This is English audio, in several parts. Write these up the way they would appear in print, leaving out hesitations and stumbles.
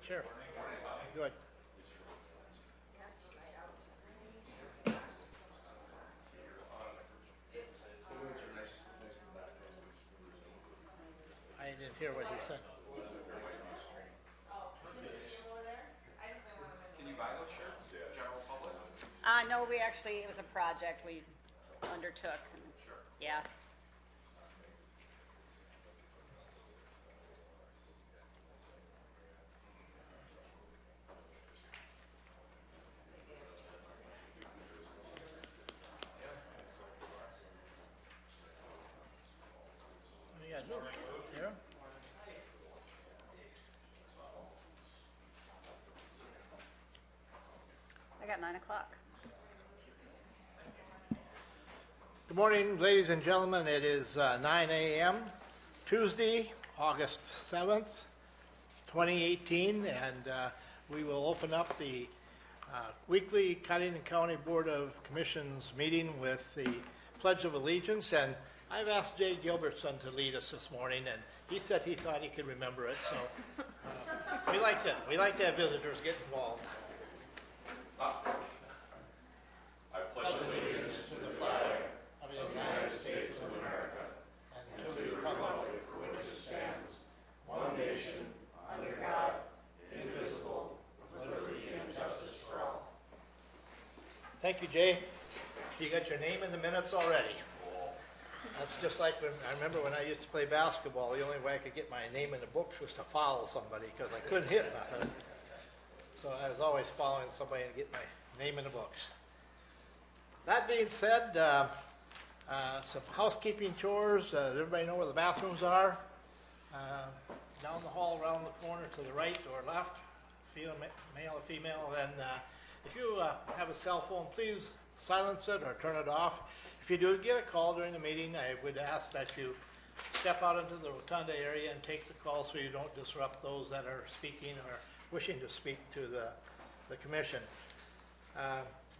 Sure. Good. I didn't hear what he said. Can you buy those shirts, general public? No, we actually, it was a project we undertook. Sure. Yeah. What do you got, Luke? Here? I got 9 o'clock. Good morning, ladies and gentlemen. It is 9 a.m. Tuesday, August 7th, 2018, and we will open up the weekly Cottington County Board of Commissions meeting with the Pledge of Allegiance. And I've asked Jay Gilbertson to lead us this morning, and he said he thought he could remember it. So we like to have visitors get involved. I pledge allegiance to the flag of the United States of America and to the republic for which it stands, one nation, under God, indivisible, with liberty and justice for all. Thank you, Jay. You got your name in the minutes already. That's just like when I remember when I used to play basketball. The only way I could get my name in the books was to foul somebody because I couldn't hit nothing. So I was always following somebody and get my name in the books. That being said, some housekeeping chores. Does everybody know where the bathrooms are? Down the hall, around the corner to the right or left, male or female. Then if you have a cell phone, please silence it or turn it off. If you do get a call during the meeting, I would ask that you step out into the rotunda area and take the call so you don't disrupt those that are speaking or wishing to speak to the commission.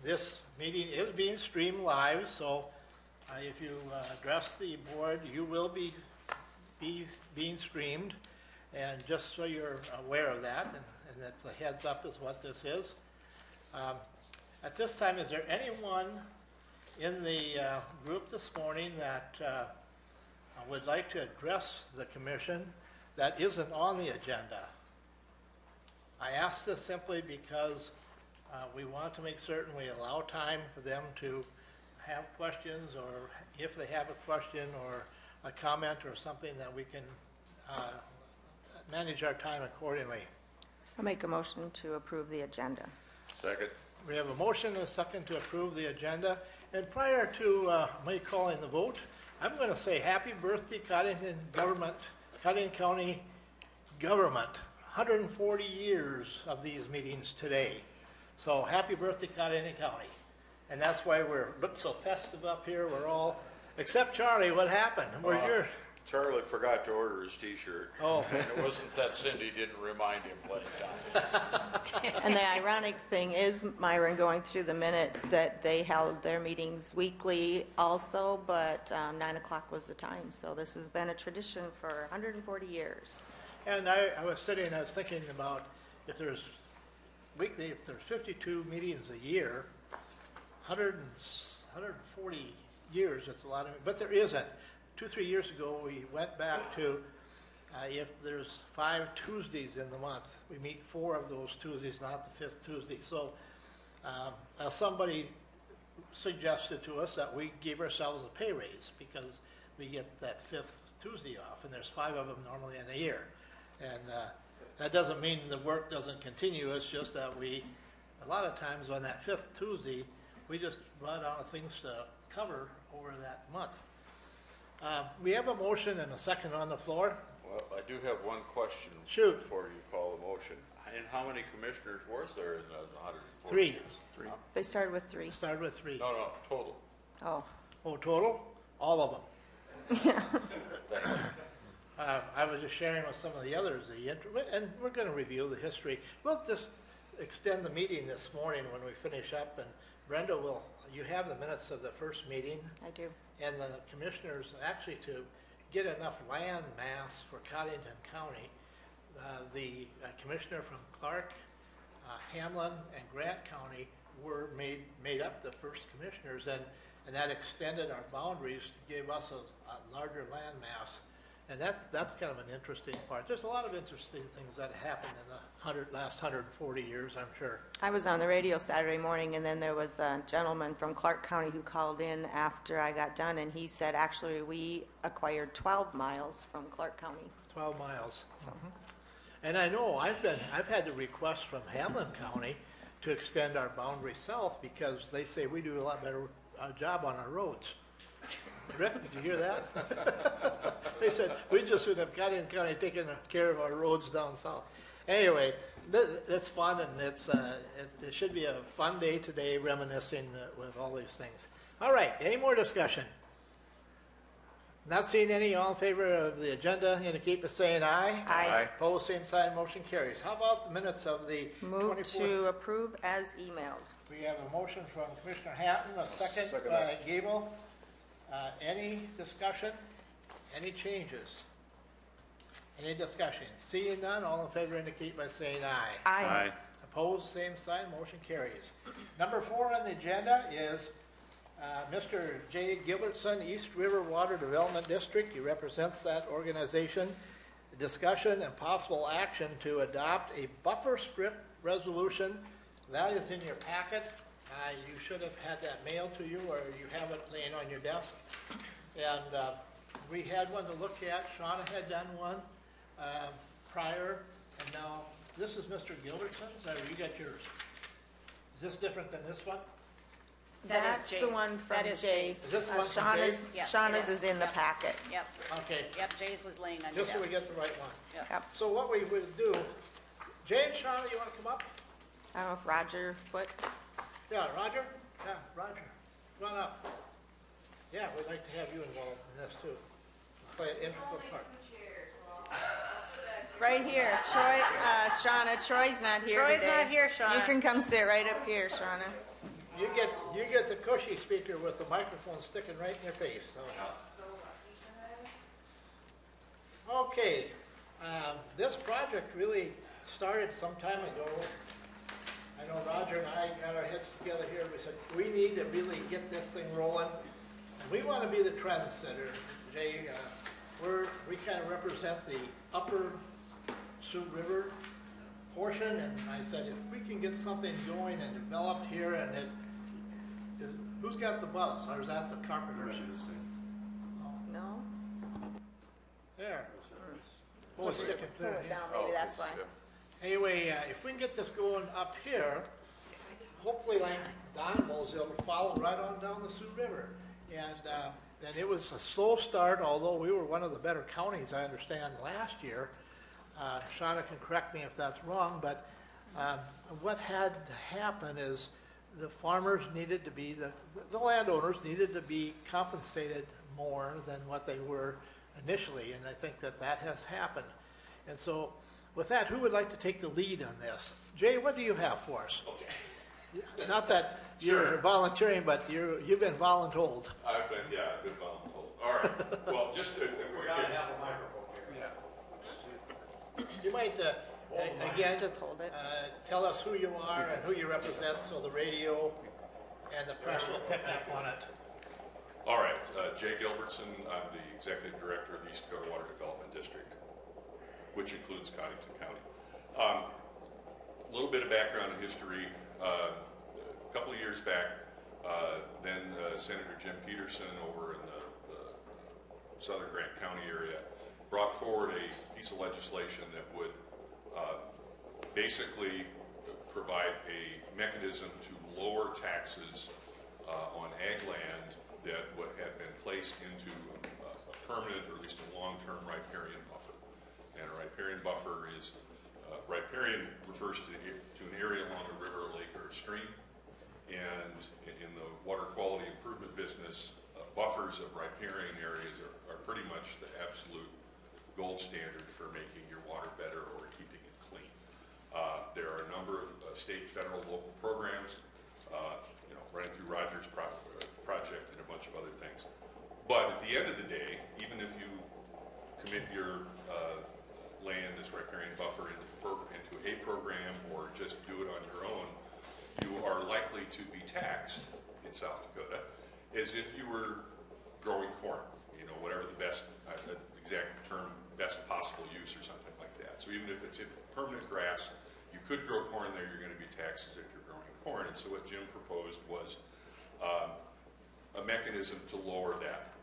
This meeting is being streamed live, so if you address the board, you will be being streamed. And just so you're aware of that, and that the heads up is what this is. At this time, is there anyone in the group this morning that would like to address the commission that isn't on the agenda? I ask this simply because we want to make certain we allow time for them to have questions, or if they have a question or a comment or something, that we can manage our time accordingly. I'll make a motion to approve the agenda. Second. We have a motion and a second to approve the agenda. And prior to me calling the vote, I'm going to say happy birthday, Cottington County government. 140 years of these meetings today. So happy birthday, Cottington County. And that's why we're look so festive up here. We're all, except Charlie. What happened? Where's your? Charlie forgot to order his T-shirt. Oh. And it wasn't that Cindy didn't remind him plenty of times. And the ironic thing is, Myron, going through the minutes, that they held their meetings weekly also, but 9 o'clock was the time. So this has been a tradition for 140 years. And I was thinking about if there's 52 meetings a year, 140 years, it's a lot of, but there isn't. 2-3 years ago, we went back to if there's 5 Tuesdays in the month, we meet 4 of those Tuesdays, not the 5th Tuesday. So somebody suggested to us that we give ourselves a pay raise because we get that 5th Tuesday off, and there's 5 of them normally in a year. And that doesn't mean the work doesn't continue. It's just that a lot of times on that 5th Tuesday, we just run out of things to cover over that month. We have a motion and a second on the floor. Well, I do have one question. Shoot. Before you call the motion. And how many commissioners was there in those 140 3. years? 3. They started with 3. Started with 3. No, total. Oh. Oh, total? All of them. Yeah. Thank you. I was just sharing with some of the others and we're going to review the history. We'll just extend the meeting this morning when we finish up, and Brenda you have the minutes of the first meeting. I do. And the commissioners, actually to get enough land mass for Cottington County, the commissioner from Clark, Hamlin, and Grant County were made up the first commissioners, and that extended our boundaries to give us a larger land mass. And that's kind of an interesting part. There's a lot of interesting things that happened in the last 140 years, I'm sure. I was on the radio Saturday morning, and then there was a gentleman from Clark County who called in after I got done, and he said, actually, we acquired 12 miles from Clark County. 12 miles. And I know I've had the request from Hamlin County to extend our boundary south because they say we do a lot better job on our roads. Rick, did you hear that? They said we just would have got in county taking care of our roads down south. Anyway, it's fun, and it should be a fun day today, reminiscing with all these things. All right, any more discussion? Not seeing any. All in favor of the agenda indicate by saying aye. Aye. Opposed, same sign, motion carries. How about the minutes of the Move 24th? to approve as emailed. We have a motion from Commissioner Hatton, a second Second by that. Gable. Any discussion? Any changes? Any discussion? Seeing none, all in favor indicate by saying aye. Aye. Opposed, same sign, motion carries. Number 4 on the agenda is Mr. J. Gilbertson, East River Water Development District. He represents that organization. Discussion and possible action to adopt a buffer strip resolution. That is in your packet. You should have had that mailed to you, or you have it laying on your desk. And we had one to look at. Shauna had done one prior, and now this is Mr. Gilbertson's. You got yours. Is this different than this one? That is That's the Jay's. one from That is Jay's. Jay's. Is this the one from Shauna's, Jay's? Yes, Shauna's it is in the Yep. packet. Yep, Okay, yep, Jay's was laying on your just so we desk. get the right one. Yep. So what we would do, Jay and Shauna, you want to come up? I don't know if Roger Foot. Yeah, Roger? Yeah, Roger. Come on up. Yeah, we'd like to have you involved in this too. Play an integral part. Right here, Troy, Shauna, Troy's not here Troy's today. not here, Shauna. You can come sit right up here, Shauna. You get the cushy speaker with the microphone sticking right in your face. So. Okay, this project really started some time ago. I know Roger and I got our heads together here. We said we need to really get this thing rolling, and we want to be the trendsetter. Jay, we kind of represent the upper Sioux River portion, and I said if we can get something going and developed here, and who's got the buzz, or is that the carpenters? No? There. Oh, it's sticking Pull through. it down, Oh, maybe that's okay, why. yeah. Anyway, if we can get this going up here, hopefully like Don knows, it'll follow right on down the Sioux River. And then it was a slow start, although we were one of the better counties, I understand, last year. Shauna can correct me if that's wrong, but what had to happen is the farmers needed to be, the landowners needed to be compensated more than what they were initially, and I think that has happened. And so with that, who would like to take the lead on this? Jay, what do you have for us? Okay. Not that you're volunteering, but you've been voluntold. I've been voluntold. All right. Well, just a quick. have a microphone here. You might, again, Just hold it. tell us who you are and who you represent, so the radio and the press will pick up on it. All right, Jay Gilbertson, I'm the Executive Director of the East Dakota Water Development District, which includes Cottington County. A little bit of background and history. A couple of years back, then Senator Jim Peterson over in the southern Grant County area brought forward a piece of legislation that would basically provide a mechanism to lower taxes on ag land that had been placed into a permanent, or at least a long-term riparian buffer. And a riparian buffer is, riparian refers to an area along a river, a lake, or a stream. And in the water quality improvement business, buffers of riparian areas are pretty much the absolute gold standard for making your water better or keeping it clean. There are a number of state, federal, local programs, running through Rogers project and a bunch of other things. But at the end of the day, even if you commit your land as riparian buffer into a program or just do it on your own, you are likely to be taxed in South Dakota as if you were growing corn, whatever the best, exact term, best possible use or something like that. So even if it's in permanent grass, you could grow corn there, you're going to be taxed as if you're growing corn. And so what Jim proposed was a mechanism to lower that,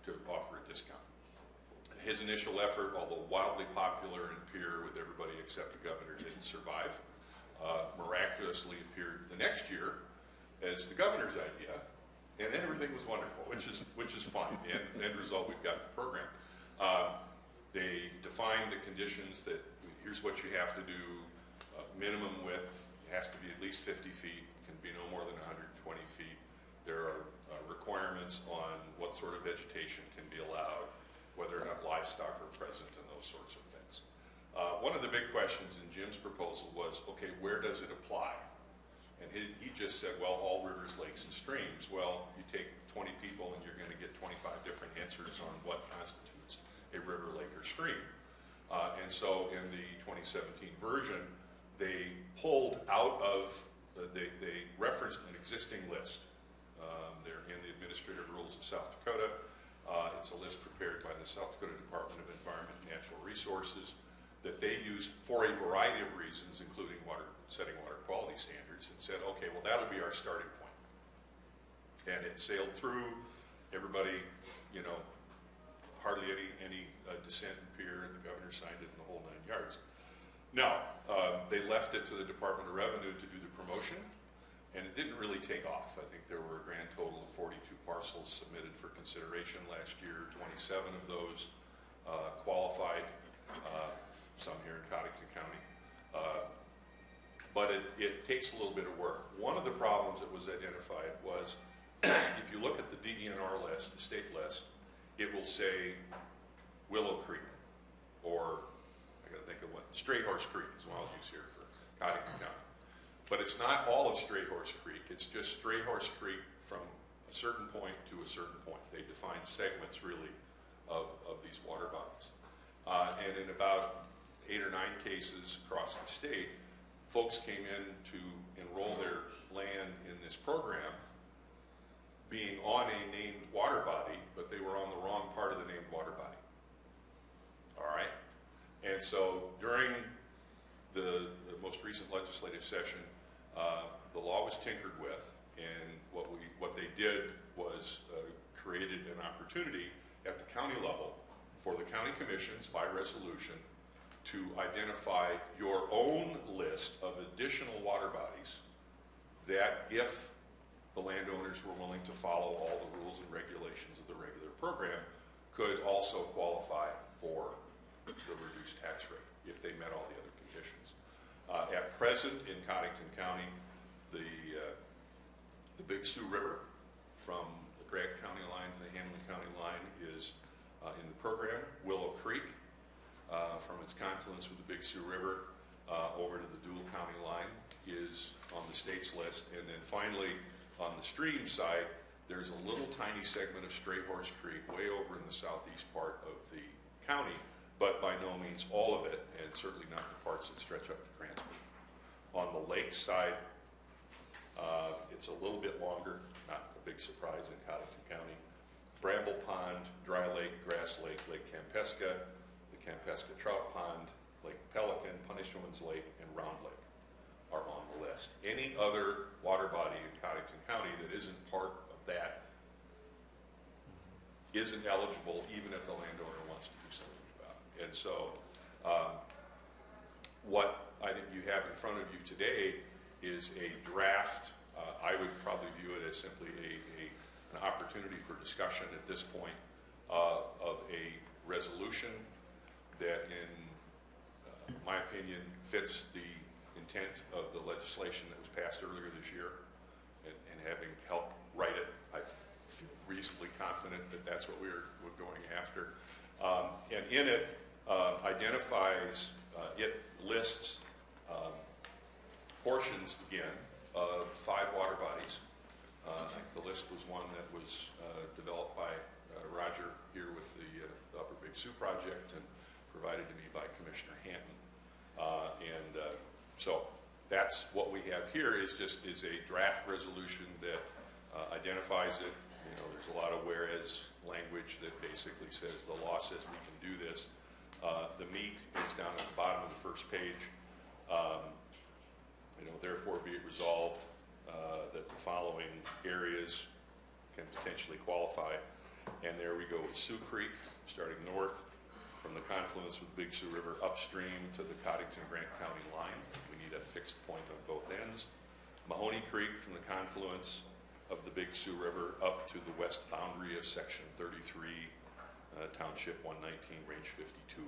to offer a discount. His initial effort, although wildly popular and appear with everybody except the governor, didn't survive. Miraculously appeared the next year as the governor's idea, and then everything was wonderful, which is fine. The end result, we've got the program. They defined the conditions that here's what you have to do. Minimum width has to be at least 50 feet, can be no more than 120 feet. There are requirements on what sort of vegetation can be allowed, whether or not livestock are present, and those sorts of things. One of the big questions in Jim's proposal was, okay, where does it apply? And he just said, well, all rivers, lakes, and streams. Well, you take 20 people and you're going to get 25 different answers on what constitutes a river, lake, or stream. And so in the 2017 version, they pulled out of, they referenced an existing list. They're in the Administrative Rules of South Dakota. It's a list prepared by the South Dakota Department of Environment and Natural Resources that they use for a variety of reasons, including setting water quality standards, and said, okay, well, that'll be our starting point. And it sailed through. Everybody, hardly any dissent and peer, and the governor signed it in the whole 9 yards. Now, they left it to the Department of Revenue to do the promotion, and it didn't really take off. I think there were a grand total of 42 parcels submitted for consideration last year. 27 of those qualified, some here in Cottington County. But it takes a little bit of work. One of the problems that was identified was if you look at the DENR list, the state list, it will say Willow Creek, or I got to think of what, Stray Horse Creek is what I'll use here for Cottington County. But it's not all of Stray Horse Creek. It's just Stray Horse Creek from a certain point to a certain point. They define segments, really, of these water bodies. And in about 8 or 9 cases across the state, folks came in to enroll their land in this program being on a named water body, but they were on the wrong part of the named water body. All right? And so during the most recent legislative session, the law was tinkered with, and what they did was created an opportunity at the county level for the county commissions by resolution to identify your own list of additional water bodies that, if the landowners were willing to follow all the rules and regulations of the regular program, could also qualify for the reduced tax rate if they met all the other conditions. At present in Cottington County, the Big Sioux River from the Grant County line to the Hamlin County line is in the program. Willow Creek, from its confluence with the Big Sioux River over to the Dual County line, is on the state's list. And then finally, on the stream side, there's a little tiny segment of Stray Horse Creek way over in the southeast part of the county, but by no means all of it, and certainly not the parts that stretch up to Cranston. On the lake side, it's a little bit longer, not a big surprise in Cottington County. Bramble Pond, Dry Lake, Grass Lake, Lake Kampesca, the Kampesca Trout Pond, Lake Pelican, Punishman's Lake, and Round Lake are on the list. Any other water body in Cottington County that isn't part of that isn't eligible, even if the landowner wants to do something about it. And so what I think you have in front of you today is a draft. I would probably view it as simply an opportunity for discussion at this point of a resolution that, in my opinion, fits the intent of the legislation that was passed earlier this year, and having helped write it, I feel reasonably confident that that's what we're going after. And in it identifies, it lists portions, again, of 5 water bodies. I think the list was one that was developed by Roger here with the Upper Big Sioux Project, and provided to me by Commissioner Hanton. So that's what we have here is a draft resolution that identifies it. You know, there's a lot of whereas language that basically says the law says we can do this. The meat is down at the bottom of the first page. You know, therefore be it resolved that the following areas can potentially qualify. And there we go with Sioux Creek, starting north from the confluence with Big Sioux River upstream to the Cottington-Grant County line. We need a fixed point on both ends. Mahoney Creek from the confluence of the Big Sioux River up to the west boundary of Section 33, Township 119, Range 52.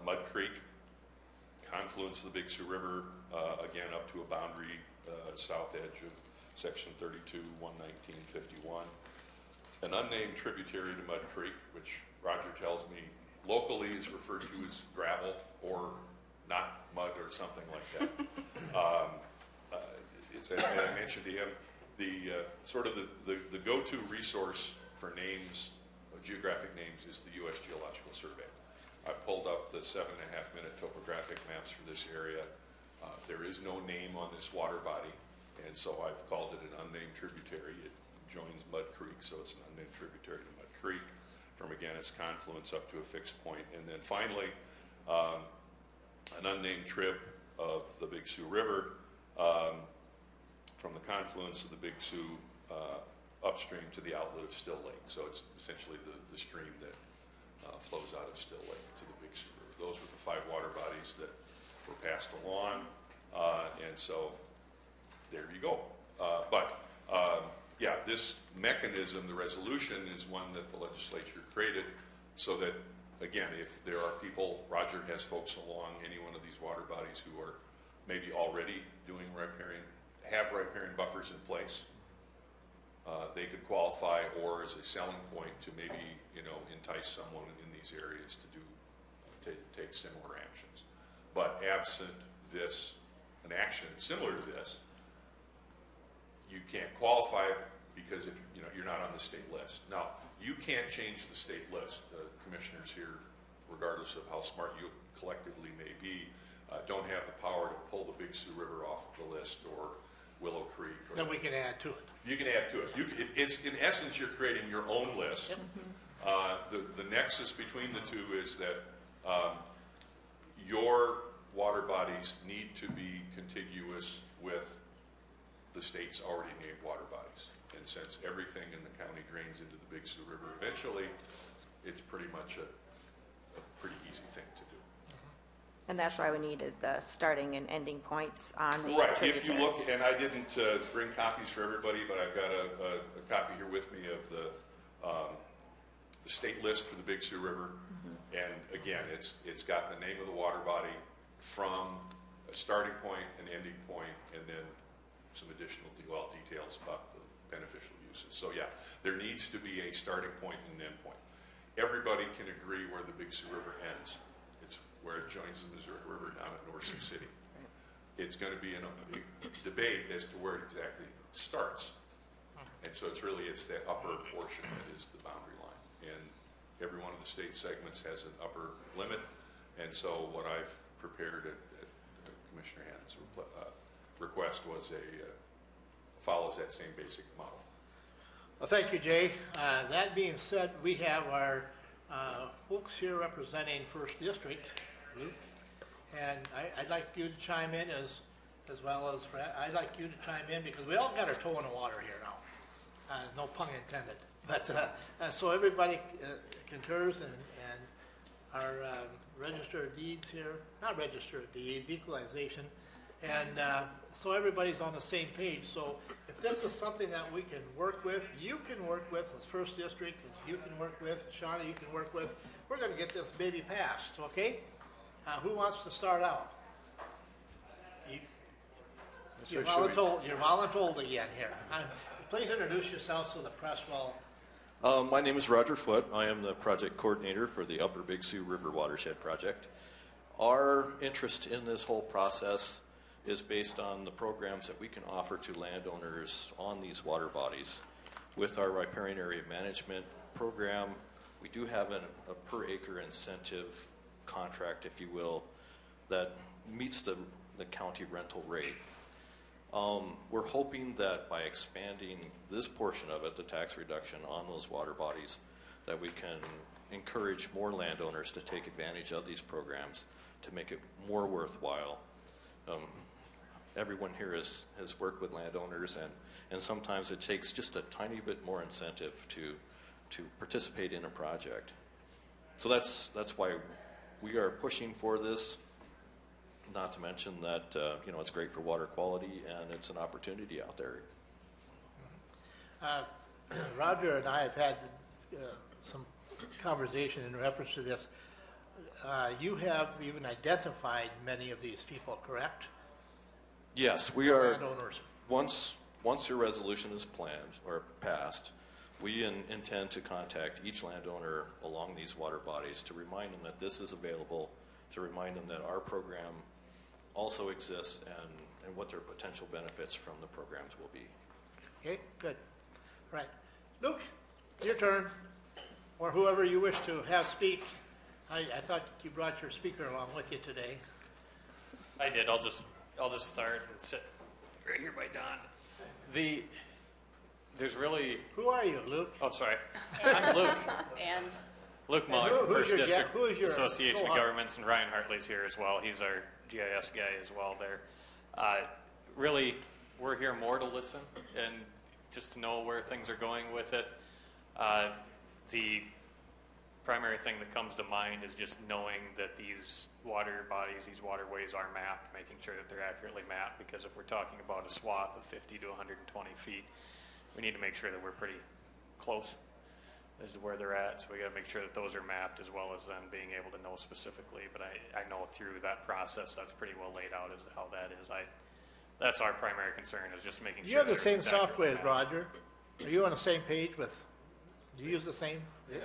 Mud Creek, confluence of the Big Sioux River, again up to a boundary south edge of Section 32, 119, 51. An unnamed tributary to Mud Creek, which Roger tells me locally is referred to as gravel or not mud or something like that. And I mentioned to him the sort of the go-to resource for names, geographic names, is the U.S. Geological Survey. I pulled up the 7.5-minute topographic maps for this area. There is no name on this water body, and so I've called it an unnamed tributary. It joins Mud Creek, so it's an unnamed tributary to Mud Creek from, again, its confluence up to a fixed point. And then finally, an unnamed trib of the Big Sioux River from the confluence of the Big Sioux upstream to the outlet of Still Lake. So it's essentially the stream that flows out of Still Lake to the Big Sioux River. Those were the 5 water bodies that were passed along, and so there you go. Yeah, this mechanism, the resolution, is one that the legislature created so that, again, if there are people, Roger has folks along any one of these water bodies who are maybe already doing riparian, have riparian buffers in place, they could qualify, or as a selling point to maybe, you know, entice someone in these areas to take similar actions. But absent this, an action similar to this, you can't qualify because if you know you're not on the state list. Now, you can't change the state list. The commissioners here, regardless of how smart you collectively may be, don't have the power to pull the Big Sioux River off of the list, or Willow Creek. Or Then we can add to it. You can add to it. It's in essence you're creating your own list. Yep. The nexus between the two is that your water bodies need to be contiguous with the state's already named water bodies. And since everything in the county drains into the Big Sioux River eventually, it's pretty much a pretty easy thing to do. And that's why we needed the starting and ending points on these Right. tributaries. If you look, and I didn't bring copies for everybody, but I've got a copy here with me of the state list for the Big Sioux River. And again, it's got the name of the water body from a starting point, an ending point, and then some additional details about the beneficial uses. So yeah, there needs to be a starting point and an end point. Everybody can agree where the Big Sioux River ends. It's where it joins the Missouri River down at North Sioux City. It's going to be a debate as to where it exactly starts. And so it's that upper portion that is the boundary line. And every one of the state segments has an upper limit. And so what I've prepared at Commissioner Hannon's request was follows that same basic model. Well, thank you, Jay. That being said, we have our folks here representing First District, Luke, and I'd like you to chime in as well as Fred. I'd like you to chime in because we all got our toe in the water here now. No pun intended. But so everybody concurs, and our register of deeds here, not register of deeds, equalization, and so everybody's on the same page. So if this is something that we can work with, you can work with, as First District, as you can work with, Shauna, you can work with, we're going to get this baby passed, okay? Who wants to start out? You're voluntold again here. Please introduce yourself so the press will. My name is Roger Foote. I am the project coordinator for the Upper Big Sioux River Watershed Project. Our interest in this whole process is based on the programs that we can offer to landowners on these water bodies. With our riparian area management program, we do have a per acre incentive contract, if you will, that meets the county rental rate. We're hoping that by expanding this portion of it, the tax reduction on those water bodies, that we can encourage more landowners to take advantage of these programs to make it more worthwhile. Everyone here has worked with landowners, and sometimes it takes just a tiny bit more incentive to participate in a project. So that's why we are pushing for this. Not to mention that it's great for water quality and it's an opportunity out there. Roger and I have had some conversation in reference to this. You have even identified many of these people, correct? Yes, we are. Landowners. Once your resolution is planned or passed, we intend to contact each landowner along these water bodies to remind them that this is available, to remind them that our program also exists and what their potential benefits from the programs will be. Okay, good. Right. Luke, your turn, or whoever you wish to have speak. I thought you brought your speaker along with you today. I did. I'll just start and sit right here by Don. There's really. Who are you, Luke? Oh, sorry. I'm Luke. And Luke Muller who- from who's First your District who is your Association of co-op? Governments, and Ryan Hartley's here as well. He's our GIS guy as well there. Really, we're here more to listen and just to know where things are going with it. The primary thing that comes to mind is just knowing that these water bodies, these waterways are mapped, making sure that they're accurately mapped, because if we're talking about a swath of 50 to 120 feet, we need to make sure that we're pretty close as to where they're at. So we got to make sure that those are mapped, as well as then being able to know specifically. But I know through that process, that's pretty well laid out as how that is. That's our primary concern, is just making You sure have the that same it's accurately software as mapped. Roger. Are you on the same page with? Do you use the same? Yeah.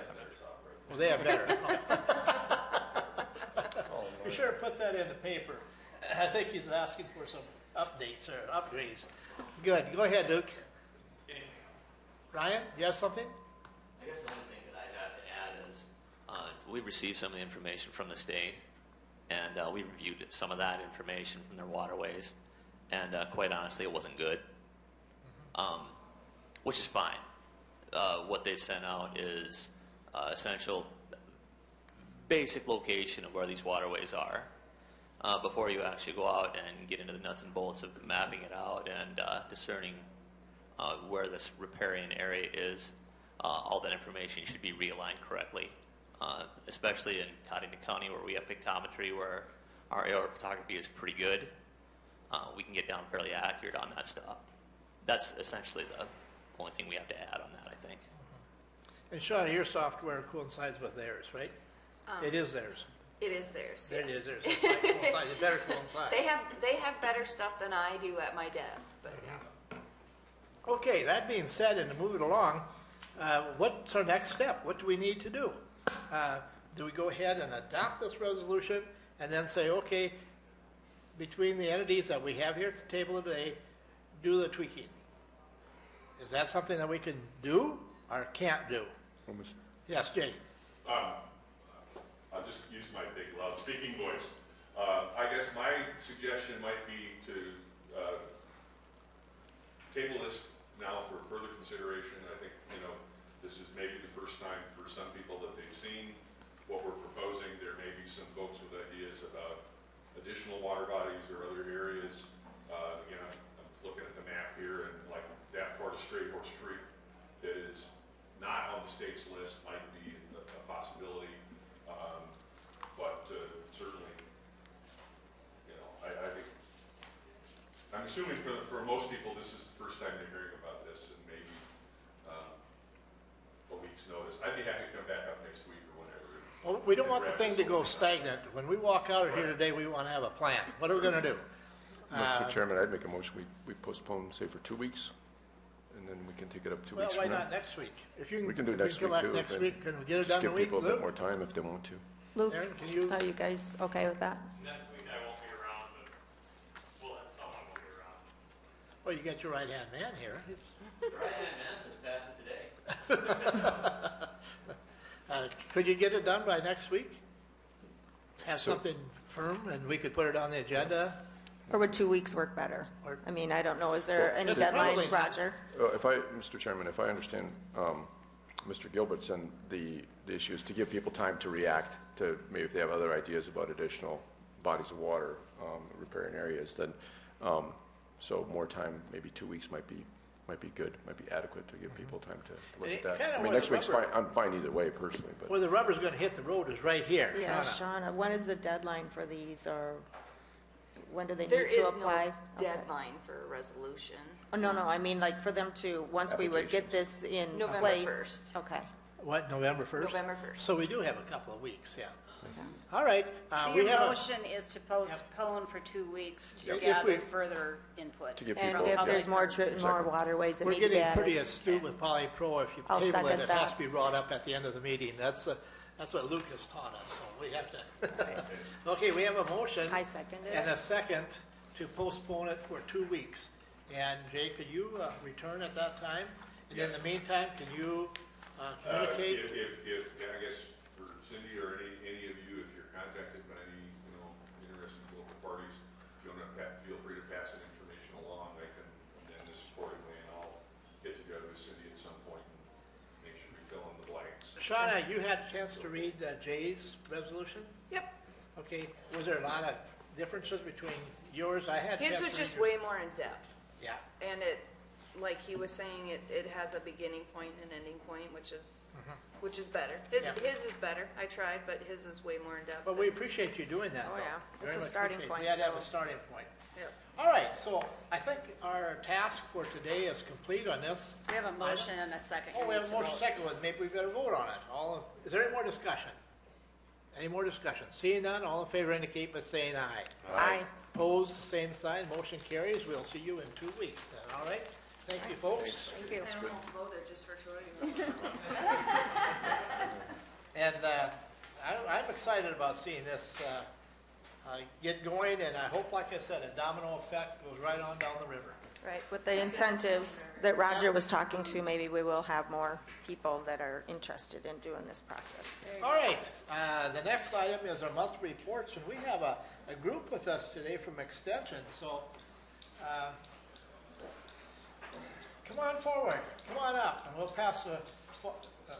Well, they have better. You should have put that in the paper. I think he's asking for some updates or upgrades. Good. Go ahead, Luke. Ryan, you have something? I guess the only thing that I'd have to add is we received some of the information from the state, and we reviewed some of that information from their waterways, and quite honestly, it wasn't good, which is fine. What they've sent out is essential basic location of where these waterways are before you actually go out and get into the nuts and bolts of mapping it out and discerning where this riparian area is. All that information should be realigned correctly, especially in Cottington County, where we have pictometry, where our aerial photography is pretty good. We can get down fairly accurate on that stuff. That's essentially the only thing we have to add on that, I think. And Shauna, your software coincides with theirs, right? It is theirs. It is theirs. It yes. is theirs. It might coincide. It better coincide. They have better stuff than I do at my desk, but yeah. Okay, that being said, and to move it along, what's our next step? What do we need to do? Do we go ahead and adopt this resolution and then say, okay, between the entities that we have here at the table today, do the tweaking? Is that something that we can do or can't do? Yes, Jay. I'll just use my big, loud speaking voice. I guess my suggestion might be to table this now for further consideration. I think, this is maybe the first time for some people that they've seen what we're proposing. There may be some folks with ideas about additional water bodies or other areas. Again, I'm looking at the map here, and like that part of Straight Horse Creek that is not on the state's list might be a possibility. But certainly, I think, I'm assuming for most people, this is the first time they're hearing about this, and maybe a week's notice. I'd be happy to come back up next week or whenever. Well, we don't want the thing to go stagnant. When we walk out of here today, we want to have a plan. What are we going to do? Mr. Chairman, I'd make a motion, we postpone, say, for 2 weeks, and then we can take it up 2 Well, weeks why from now. not next week? If you We can do if you next come week, back too. next and week, can we get it just done in a give week? people a bit Luke? more time if they want to. Luke, Aaron, can you? are you guys okay with that? Next week I won't be around, but we'll have someone will be around. Well, you got your right-hand man here. Right-hand man says pass it today. Could you get it done by next week? have something firm and we could put it on the agenda? Or would 2 weeks work better? Or- I mean, I don't know, is there any Well, deadlines, probably- Roger? Mr. Chairman, if I understand Mr. Gilbert's and the issue is to give people time to react to maybe if they have other ideas about additional bodies of water, riparian areas, then, so more time, maybe 2 weeks might be good, might be adequate to give people time to look And at it that. kinda I mean, was next week's rubber- fine, I'm fine either way personally, but. Where the rubber's gonna hit the road is right here. Yeah, Shauna. Shauna, when is the deadline for these, or when do they There need to is apply? no Okay. deadline for a resolution. Oh, no, no, I mean, like, for them to, once we would get this in November place. 1st. Okay. What, November 1st? November 1st. So we do have a couple of weeks, yeah. All right, So we your have a, motion is to postpone for 2 weeks to If gather we- further input. To give And people- if there's more, Public. more waterways that we're need to be getting pretty added. astute with Poly Pro. If you I'll table it, second it has that. to be brought up at the end of the meeting. That's what Lucas taught us, so we have to. Okay, we have a motion. I second it. And a second to postpone it for 2 weeks. And Jay, could you return at that time? And in the meantime, can you communicate? If, I guess, for Cindy or any of you, if you're contacted by any, interested local parties, if you want to, feel free to pass that information along. I can amend this accordingly, and I'll get together with Cindy at some point and make sure we fill in the blanks. Shauna, you had a chance to read Jay's resolution? Yep. Okay, was there a lot of differences between yours? I had. a His chance was to just read yours. way more in depth. Yeah, And it, like he was saying, it has a beginning point and an ending point, which is better. Yeah. His is better. I tried, but his is way more in depth. but we appreciate you doing that. Oh, though. yeah. It's Very a much starting appreciate it. point, We had to have a so- starting point. Yep. All right, so I think our task for today is complete on this. We have a motion and a second. Oh, You we need have a to motion vote. second one, maybe we better vote on it. Is there any more discussion? Any more discussion? Seeing none, all in favor indicate by saying aye. Aye. Opposed, the same sign, motion carries. We'll see you in 2 weeks then, all right? Thank you, folks. Thank you. I almost voted just for Troy. And I'm excited about seeing this get going, and I hope, like I said, a domino effect goes right on down the river. Right, with the incentives that Roger was talking to, maybe we will have more people that are interested in doing this process. All right, the next item is our monthly reports, and we have a group with us today from Extension, so come on forward, come on up, and we'll pass the, are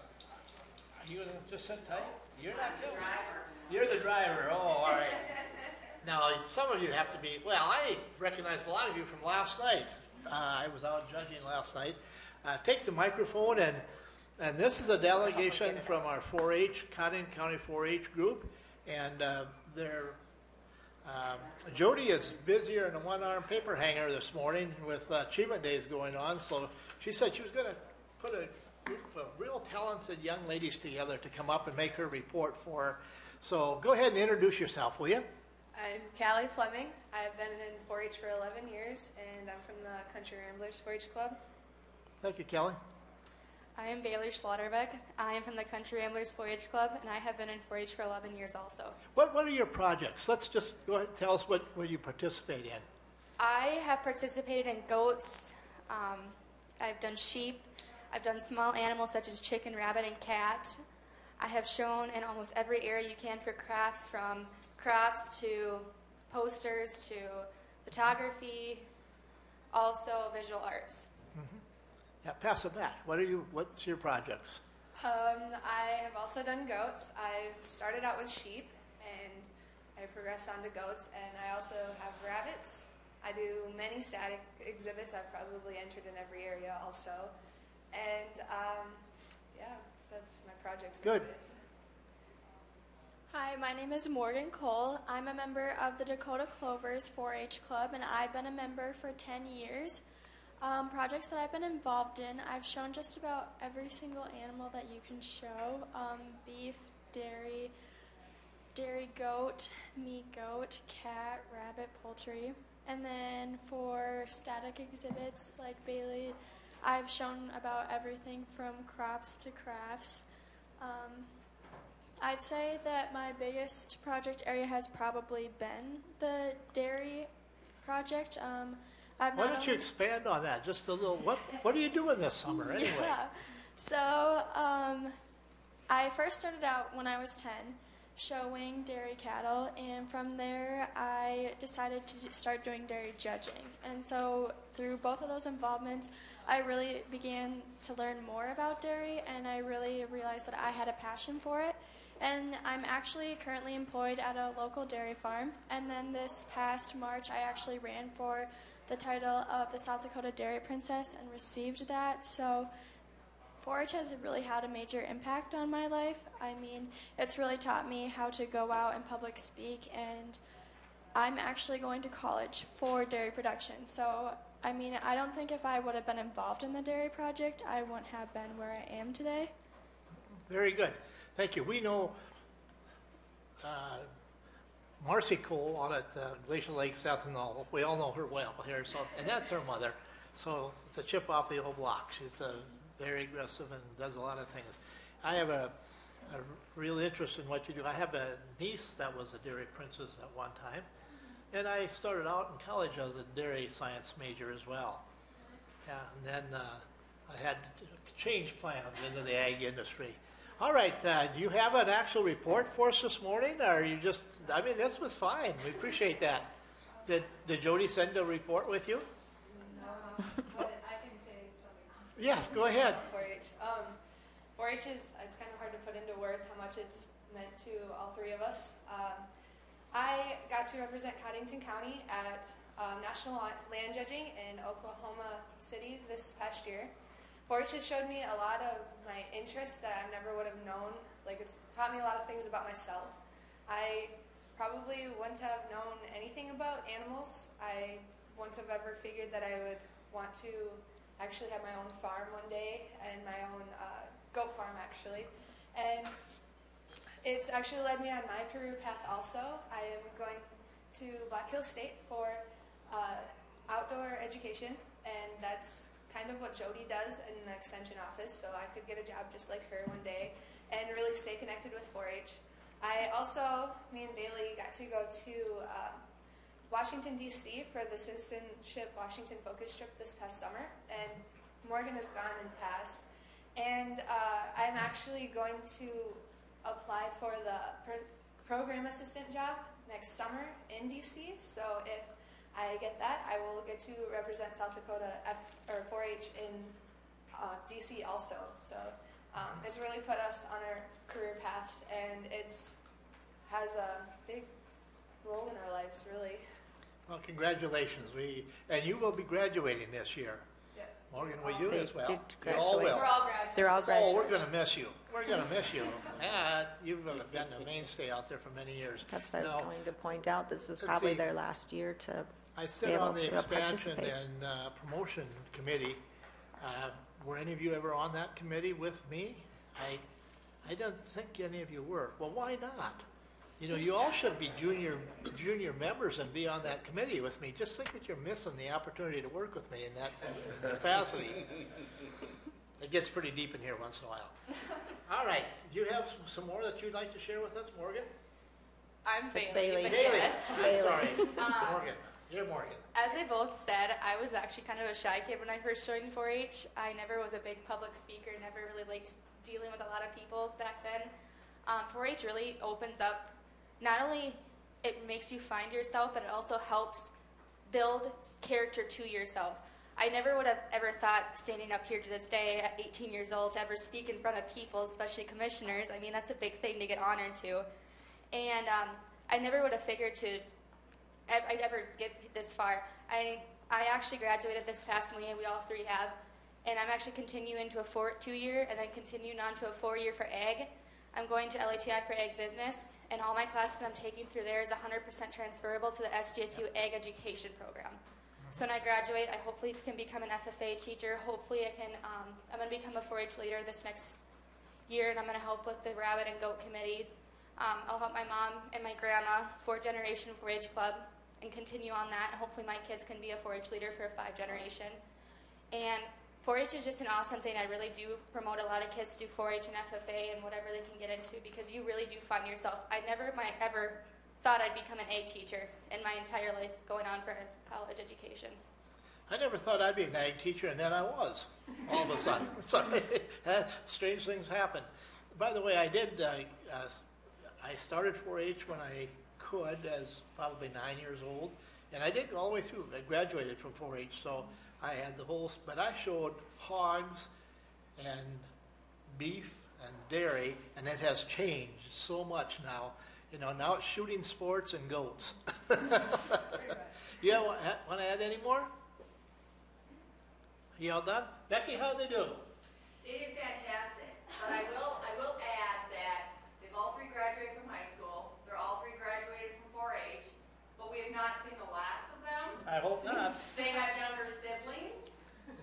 you gonna just sit tight? You're not killing me. You're the driver, oh, all right. Now, some of you have to be, well, I recognize a lot of you from last night. I was out judging last night. Take the microphone, and this is a delegation from our 4-H, Cotton County 4-H group, and Jody is busier than a one-arm paper hanger this morning with Achievement Days going on, so she said she was going to put a group of real talented young ladies together to come up and make her report for her. So go ahead and introduce yourself, will you? I'm Callie Fleming. I've been in 4-H for 11 years, and I'm from the Country Ramblers 4-H Club. Thank you, Kelly. I am Baylor Slaughterbeck. I am from the Country Ramblers 4-H Club, and I have been in 4-H for 11 years also. What are your projects? Let's just go ahead and tell us what you participate in. I have participated in goats. I've done sheep. I've done small animals such as chicken, rabbit, and cat. I have shown in almost every area you can for crafts, from crops to posters to photography, also visual arts. Yeah, pass it back. What's your projects? I have also done goats. I've started out with sheep, and I progressed on to goats, and I also have rabbits. I do many static exhibits. I've probably entered in every area also. And yeah, that's my projects. Good. Hi, my name is Morgan Cole. I'm a member of the Dakota Clovers 4-H Club, and I've been a member for 10 years. Projects that I've been involved in, I've shown just about every single animal that you can show. Beef, dairy goat, meat goat, cat, rabbit, poultry. And then for static exhibits like Bailey, I've shown about everything from crops to crafts. I'd say that my biggest project area has probably been the dairy project. Why don't you expand on that just a little? What are you doing this summer anyway? Yeah. So I first started out when I was 10, showing dairy cattle, and from there I decided to start doing dairy judging. And so through both of those involvements, I really began to learn more about dairy, and I really realized that I had a passion for it. And I'm actually currently employed at a local dairy farm. And then this past March, I actually ran for the title of the South Dakota Dairy Princess and received that. So 4-H has really had a major impact on my life. I mean, it's really taught me how to go out and public speak, and I'm actually going to college for dairy production. So, I mean, I don't think if I would have been involved in the dairy project, I wouldn't have been where I am today. Very good. Thank you. We know Marcy Cole out at Glacial Lake Ethanol. We all know her well here, so, and that's her mother. So it's a chip off the old block. She's very aggressive and does a lot of things. I have a real interest in what you do. I have a niece that was a dairy princess at one time, and I started out in college as a dairy science major as well. Yeah, and then I had to change plans into the ag industry. All right, do you have an actual report for us this morning, or are you just, I mean, this was fine. We appreciate that. Did Jody send a report with you? No, but I can say something. Yes, go ahead. 4-H. 4-H is, it's kind of hard to put into words how much it's meant to all three of us. I got to represent Cottington County at National Land Judging in Oklahoma City this past year. 4-H has showed me a lot of my interests that I never would have known. Like, it's taught me a lot of things about myself. I probably wouldn't have known anything about animals. I wouldn't have ever figured that I would want to actually have my own farm one day, and my own goat farm, actually. And it's actually led me on my career path also. I am going to Black Hills State for outdoor education, and that's kind of what Jody does in the extension office, so I could get a job just like her one day and really stay connected with 4-H. I also, me and Bailey got to go to Washington, D.C. for the Citizenship Washington Focus Trip this past summer, and Morgan has gone and passed. And I'm actually going to apply for the program assistant job next summer in D.C., so if I get that, I will get to represent South Dakota 4-H in D.C. also. So it's really put us on our career paths, and it's has a big role in our lives, really. Well, congratulations. And you will be graduating this year. Yeah. Morgan, will you They as well? did You all will. We're all graduates. They're all graduates. Oh, we're going to miss you. We're going to miss you. You've been a mainstay out there for many years. That's what I was Now, going to point out. This is let's probably see. their last year to I be sit able on the to expansion participate. and promotion committee. Were any of you ever on that committee with me? I don't think any of you were. Well, why not? You know, you all should be junior members and be on that committee with me. Just think what you're missing, the opportunity to work with me in that capacity. It gets pretty deep in here once in a while. All right. Do you have some more that you'd like to share with us, Morgan? I'm It's Bailey. Bailey. but Bailey. yes. Sorry. Morgan. You're Morgan. As they both said, I was actually kind of a shy kid when I first joined 4-H. I never was a big public speaker, never really liked dealing with a lot of people back then. 4-H really opens up, not only it makes you find yourself, but it also helps build character to yourself. I never would have ever thought, standing up here to this day at 18 years old, to ever speak in front of people, especially commissioners. I mean, that's a big thing to get honored to. And I never would have figured I'd ever get this far. I actually graduated this past May, we all three have, and I'm actually continuing to a 2-year and then continuing on to a 4-year for ag. I'm going to LATI for ag business, and all my classes I'm taking through there is 100% transferable to the SDSU ag education program. So when I graduate, I hopefully can become an FFA teacher. Hopefully I'm going to become a 4-H leader this next year, and I'm going to help with the rabbit and goat committees. I'll help my mom and my grandma, 4th-generation 4-H club, and continue on that. Hopefully my kids can be a 4-H leader for a 5th-generation. And 4-H is just an awesome thing. I really do promote a lot of kids to 4-H and FFA and whatever they can get into, because you really do find yourself. I never ever thought I'd become an ag teacher in my entire life going on for college education. I never thought I'd be an ag teacher, and then I was, all of a sudden. So, strange things happen. By the way, I did I started 4-H when I could, as probably 9 years old, and I did go all the way through. I graduated from 4-H, so I had the whole, but I showed hogs and beef and dairy, and it has changed so much now. You know, now it's shooting sports and goats. You want to add any more? You all done? Becky, how'd they do? They did fantastic, but I will add that they've all three graduated from high school. They're all three graduated from 4-H, but we have not seen the last of them. I hope not. They have younger siblings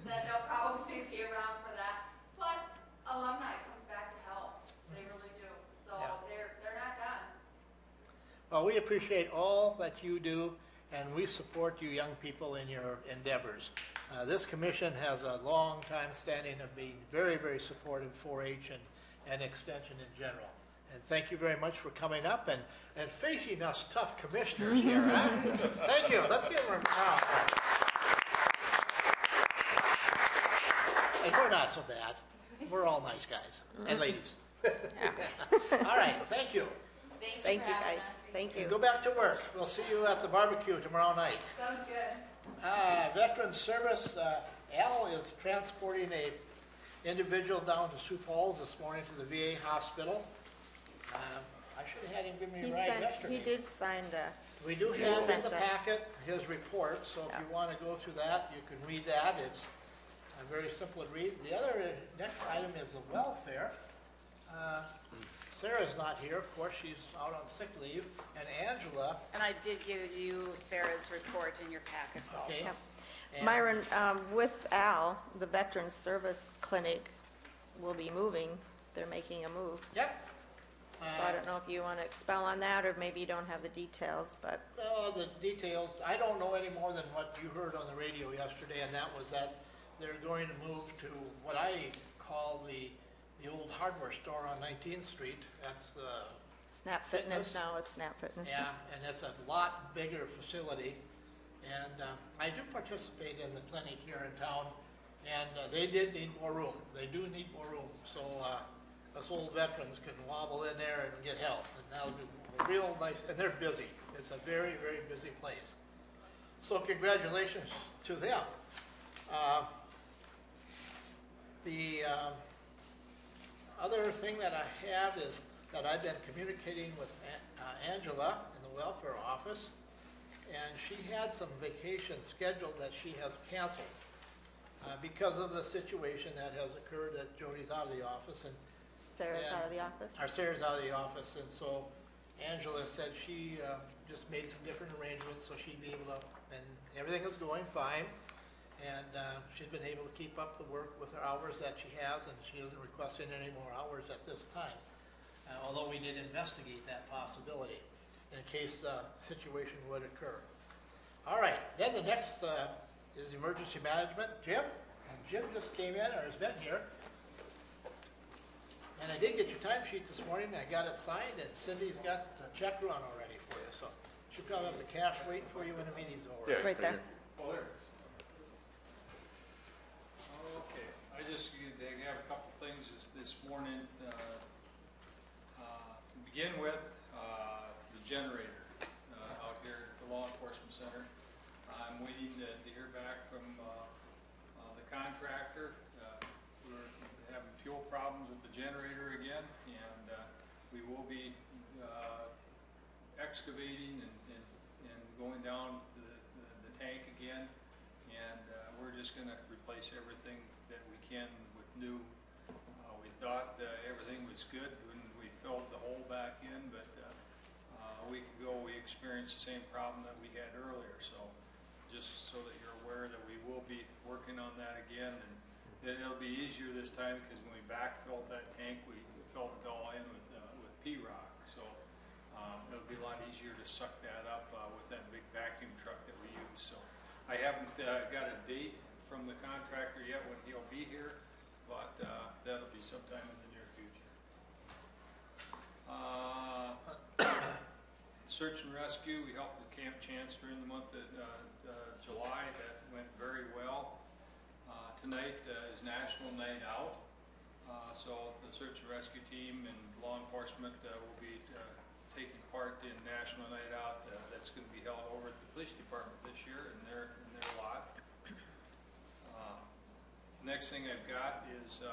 that they'll probably be around for that. Plus, alumni comes back to help. They really do. So Yeah. they're not done. Well, we appreciate all that you do, and we support you young people in your endeavors. This commission has a long time standing of being very, very supportive of 4-H and Extension in general. And thank you very much for coming up and facing us tough commissioners here. Huh? Thank you. Let's give them a round. And we're not so bad. We're all nice guys and ladies. All right. Thank you. Thank you, guys. Thank you. And go back to work. We'll see you at the barbecue tomorrow night. Sounds good. Veteran Service, Al is transporting a individual down to Sioux Falls this morning to the VA hospital. I should have had him give me a ride yesterday. He did sign the, We do he have in sent the a- packet his report, so if you want to go through that, you can read that. It's very simple to read. The other next item is the welfare. Sarah's not here, of course, she's out on sick leave, and Angela. And I did give you Sarah's report in your packets also. Okay. Yep. And- Myron, with Al, the Veterans Service Clinic will be moving. They're making a move. Yep. So I don't know if you want to expel on that, or maybe you don't have the details, but The details, I don't know any more than what you heard on the radio yesterday, and that was that they're going to move to what I call the old hardware store on 19th Street. That's Snap Fitness now, it's Snap Fitness. yeah, and it's a lot bigger facility. And I do participate in the clinic here in town, and they did need more room. They do need more room, so us old veterans can wobble in there and get help, and that'll be real nice. And they're busy. It's a very, very busy place. So congratulations to them. The other thing that I have is that I've been communicating with Angela in the welfare office, and she had some vacation scheduled that she has canceled because of the situation that has occurred that Jody's out of the office. And Sarah's out of the office? Our Sarah's out of the office, and so Angela said she just made some different arrangements so she'd be able to, and everything is going fine. And she's been able to keep up the work with her hours that she has, and she isn't requesting any more hours at this time. Although we did investigate that possibility in case the situation would occur. All right, then the next is emergency management. Jim? And Jim just came in or has been here. And I did get your timesheet this morning. I got it signed, and Cindy's got the check run already for you. So she'll probably have the cash waiting for you when the meeting's over. Yeah, Right there. Oh, there it is. Okay, they have a couple things this morning. To begin with, the generator out here at the Law Enforcement Center. I'm waiting to hear back from the contractor. We're having fuel problems with the generator again, and we will be excavating and going down to the tank again, and we're just going to replace everything that we can with new. We thought everything was good when we filled the hole back in, but a week ago we experienced the same problem that we had earlier. So just so that you're aware that we will be working on that again, and it'll be easier this time because when we backfilled that tank, we filled it all in with P-rock. So it'll be a lot easier to suck that up with that big vacuum truck that we use. So I haven't got a date from the contractor yet when he'll be here, but that'll be sometime in the near future. Search and rescue, we helped with Camp Chance during the month of July. That went very well. Tonight is National Night Out, so the search and rescue team and law enforcement will be taking part in National Night Out that's going to be held over at the police department this year in their lot. Next thing I've got is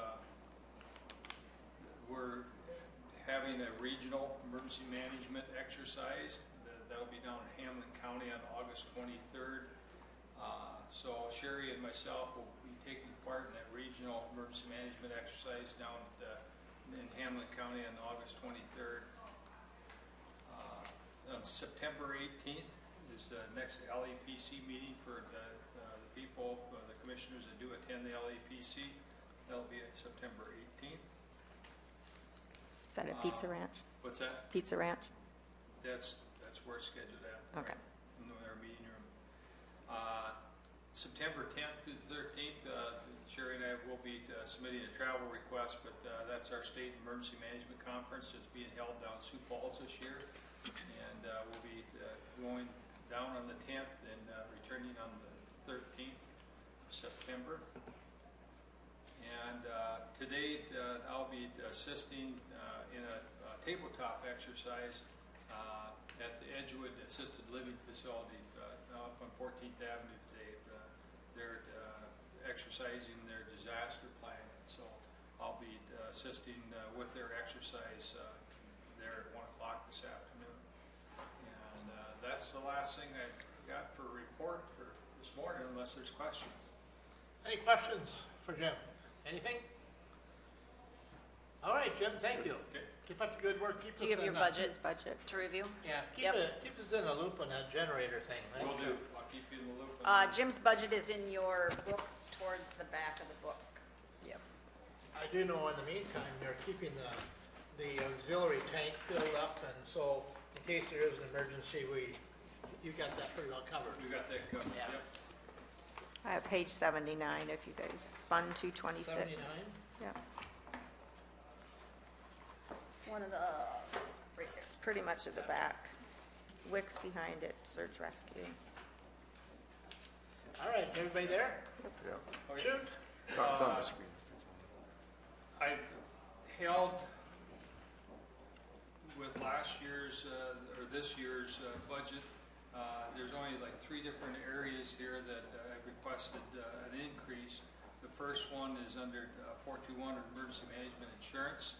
we're having a regional emergency management exercise. That'll be down in Hamlin County on August 23rd. So Sherry and myself will be taking part in that regional emergency management exercise down in Hamlin County on August 23rd. On September 18th is the next LAPC meeting for the people, the commissioners that do attend the LAPC. That'll be at September 18th. Is that at Pizza Ranch? What's that? Pizza Ranch? That's where it's scheduled at. Okay. In their meeting room. September 10th through the 13th, Sherry and I will be submitting a travel request, but that's our state emergency management conference that's being held down in Sioux Falls this year. And we'll be going down on the 10th and returning on the 13th of September. And today I'll be assisting in a tabletop exercise at the Edgewood Assisted Living Facility up on 14th Avenue today. They're exercising their disaster plan. So I'll be assisting with their exercise there at 1 o'clock this afternoon. And that's the last thing I've got for a report for this morning, unless there's questions. Any questions for Jim? Anything? All right, Jim, thank you. Okay. Keep up the good work. Keep Do you us have your in, budget Budget. to review? Yeah, Yep. keep us in the loop on that generator thing. Will do. I'll keep you in the loop. on that. Jim's budget is in your books towards the back of the book. Yep. I do know in the meantime, they're keeping the auxiliary tank filled up, and so in case there is an emergency, you got that pretty well covered. We got that covered. Yeah. Yep. I have page 79 if you guys, Fund 226. 79? Yeah, It's one of the, right it's pretty much at the back. Wicks behind it, search rescue. All right, everybody there? Yeah. Okay. Shoot. It's on the screen. I've held with last year's or this year's budget. There's only like 3 different areas here that I've requested an increase. The first one is under 421 emergency management insurance.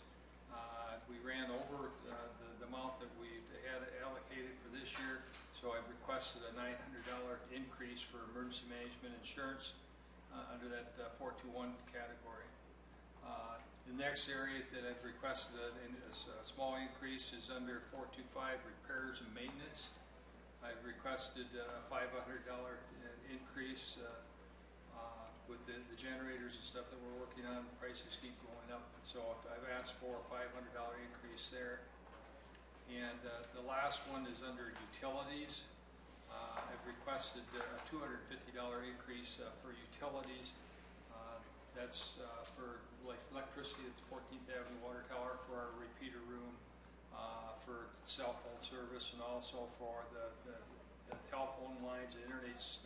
We ran over the amount that we had allocated for this year, so I've requested a $900 increase for emergency management insurance under that 421 category. The next area that I've requested a small increase is under 425 repairs and maintenance. I've requested a $500 increase with the generators and stuff that we're working on. The prices keep going up, so I've asked for a $500 increase there. And the last one is under utilities. I've requested a $250 increase for utilities. That's for like electricity at the 14th Avenue Water Tower, for our repeater room, for cell phone service, and also for the telephone lines and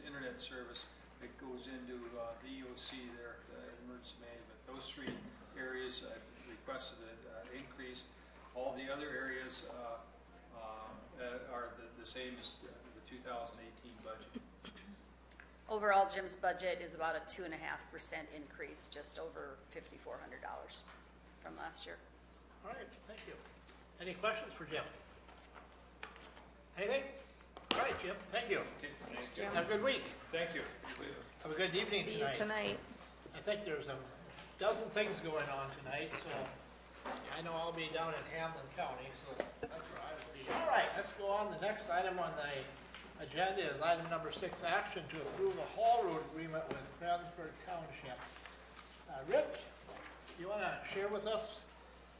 internet service that goes into the EOC there, emergency management. Those 3 areas I've requested an increase. All the other areas are the same as the 2018 budget. overall, Jim's budget is about a 2.5% increase, just over $5,400 from last year. All right, thank you. Any questions for Jim? Anything? All right, Jim, thank you. Okay, Thanks, thank you. Jim. Have a good week. Thank you. Have a good evening See you tonight. I think there's a dozen things going on tonight, so I know I'll be down in Hamlin County, so that's where I will be. All right, let's go on. The next item on the agenda is item number 6, action to approve a haul road agreement with Kranzberg Township. Rick, you want to share with us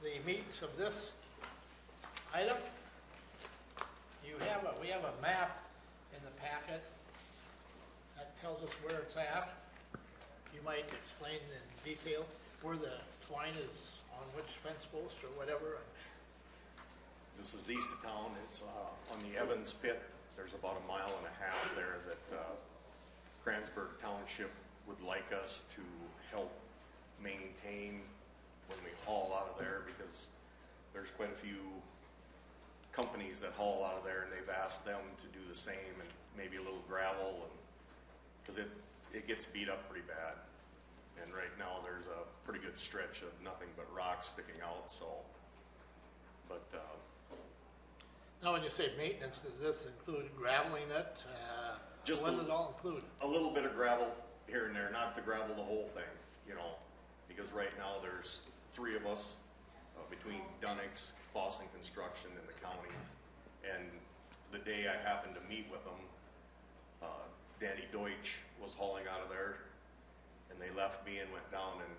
the meats of this item? We have a map in the packet that tells us where it's at. You might explain in detail where the twine is on which fence post or whatever. This is east of town. It's on the Evans Pit. There's about 1.5 miles there that Kranzberg Township would like us to help maintain when we haul out of there, because there's quite a few companies that haul out of there, and they've asked them to do the same, and maybe a little gravel, and, because it gets beat up pretty bad. And right now, there's a pretty good stretch of nothing but rocks sticking out, so, but, Now, when you say maintenance, does this include graveling it? Just What a- does it all include? a little bit of gravel here and there, not the gravel the whole thing, you know, because right now there's 3 of us between Dunnix, Clausen Construction, and the county. And the day I happened to meet with them, Danny Deutsch was hauling out of there, and they left me and went down and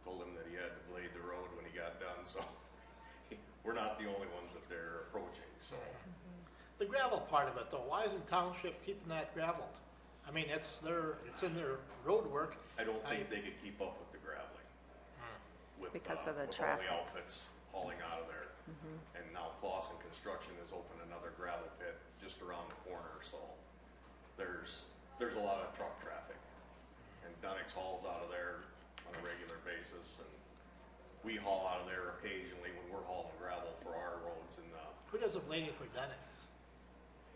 told him that he had to blade the road when he got done. So we're not the only ones that they're approaching. So. The gravel part of it, though, why isn't township keeping that graveled? I mean, it's in their road work. I don't think they could keep up with the graveling. With, Because of the with traffic. all the outfits hauling out of there. And now Clausen Construction has opened another gravel pit just around the corner, so there's a lot of truck traffic. And Dunnix hauls out of there on a regular basis, and we haul out of there occasionally when we're hauling gravel for our roads, and Who does the blading for Dunnix?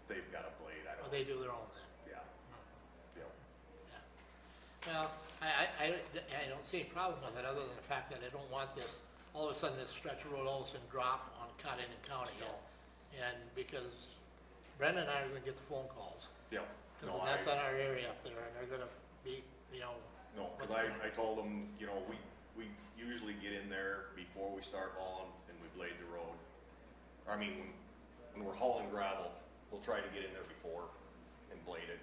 they've got a blade. I Or don't. they do their own then? Yeah. Yep. Well, I don't see a problem with it, other than the fact that I don't want this, all of a sudden this stretch of road all of a sudden drop on Cotton and County Hill. And because Brenda and I are gonna get the phone calls. Yep. Because No, that's on our area up there, and they're gonna be, you know. No, because what's I going on? told them, you know, we usually get in there before we start hauling and we blade the road. I mean, when we're hauling gravel, we'll try to get in there before and blade it.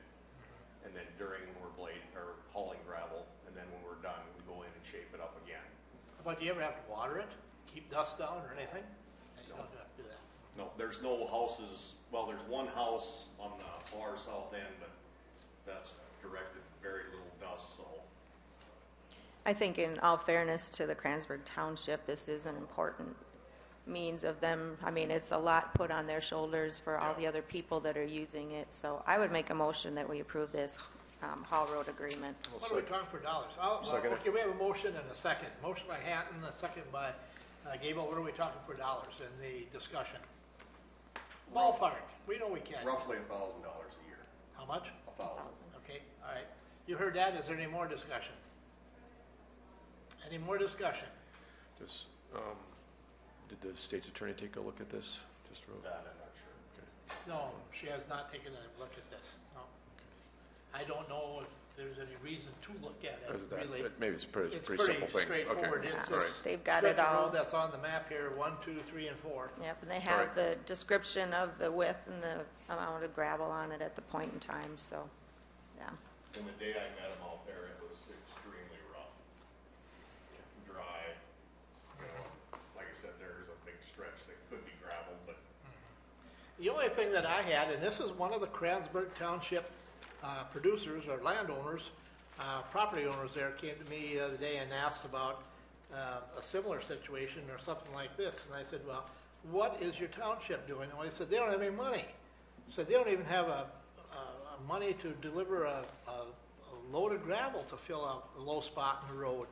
And then during when we're hauling gravel, and then when we're done, we go in and shape it up again. But do you ever have to water it, keep dust down or anything? You don't have to do that. No, there's no houses, well, there's one house on the far south end, but that's directed very little dust, so. I think in all fairness to the Kransberg Township, this is an important means of them, I mean, it's a lot put on their shoulders for all the other people that are using it. So I would make a motion that we approve this haul road agreement. What are we talking for dollars? Second. Okay, we have a motion and a second. Motion by Hatton, a second by Gable. What are we talking for dollars in the discussion? Ballpark, we know we can. Roughly $1,000 a year. How much? 1,000. Okay, all right. You heard that. Is there any more discussion? Any more discussion? Does, did the state's attorney take a look at this? Just real. That I'm not sure. No, she has not taken a look at this. No. I don't know if there's any reason to look at it, Is that, really. maybe it's a pretty It's simple thing. straightforward. Okay. It's All this right. They've got stretch it of road all. that's on the map here, 1, 2, 3, and 4. Yep, and they All have right. the description of the width and the amount of gravel on it at the point in time, so, yeah. And the day I met him out there, it was extremely rough. Dry. You know, like I said, there's a big stretch that could be gravel, but The only thing that I had, and this is one of the Kransberg Township producers or landowners, property owners there came to me the other day and asked about a similar situation or something like this. And I said, well, what is your township doing? And they said, they don't have any money. Said they don't even have a money to deliver a load of gravel to fill out a low spot in the road.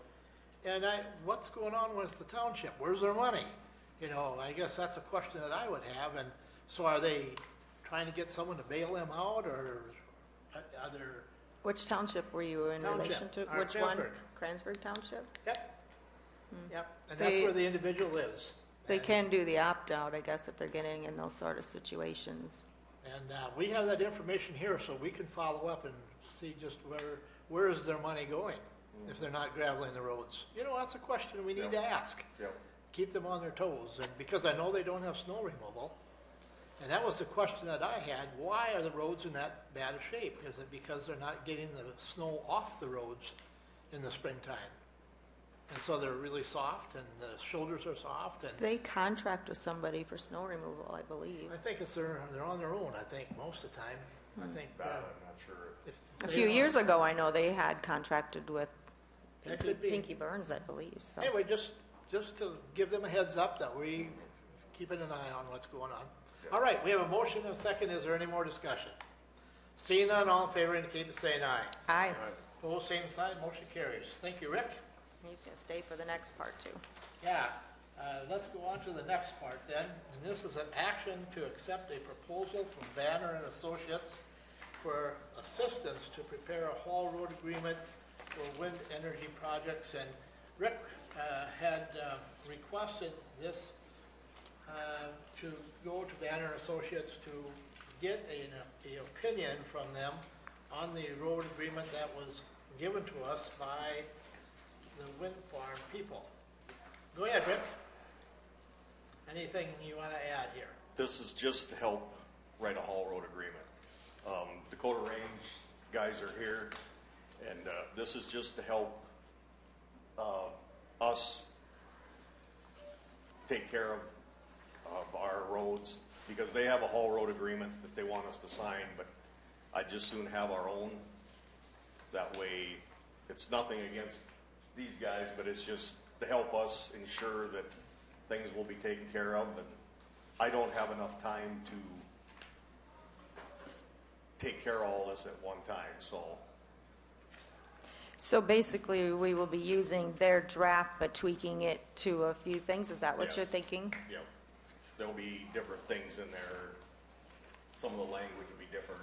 And what's going on with the township? Where's their money? You know, I guess that's a question that I would have. And so are they trying to get someone to bail them out, or are there? Which township were you in Township. relation to? Our Which one? Kransberg. Kransberg Township? Yep. Yep. And that's They- where the individual is. They And- can do the opt-out, I guess, if they're getting in those sort of situations. And we have that information here, so we can follow up and see just where is their money going if they're not graveling the roads. You know, that's a question we need to ask. Yep. Keep them on their toes, and because I know they don't have snow removal. And that was the question that I had. Why are the roads in that bad a shape? Is it because they're not getting the snow off the roads in the springtime? And so they're really soft, and the shoulders are soft, and They contract with somebody for snow removal, I believe. I think they're on their own, I think, most of the time. I think that I'm not sure. if A they few don't- years ago, I know they had contracted with That could be. Pinky Burns, I believe, so. Anyway, just to give them a heads up that we keeping an eye on what's going on. All right, we have a motion and a second. Is there any more discussion? Seeing none, all in favor indicate by saying aye. Aye. Opposed, same sign, motion carries. Thank you, Rick. He's gonna stay for the next part, too. Yeah, Let's go on to the next part then, and this is an action to accept a proposal from Banner and Associates for assistance to prepare a haul road agreement for wind energy projects. And Rick had requested this to go to Banner and Associates to get an opinion from them on the road agreement that was given to us by the wind farm people. Go ahead, Rick. Anything you want to add here? This is just to help write a haul road agreement. Dakota Range guys are here, and this is just to help us take care of our roads, because they have a haul road agreement that they want us to sign, but I'd just soon have our own. That way, it's nothing against these guys, but it's just to help us ensure that things will be taken care of. And I don't have enough time to take care of all this at one time, So basically, we will be using their draft but tweaking it to a few things. Is that what Yes. you're thinking? Yeah, there'll be different things in there. Some of the language will be different.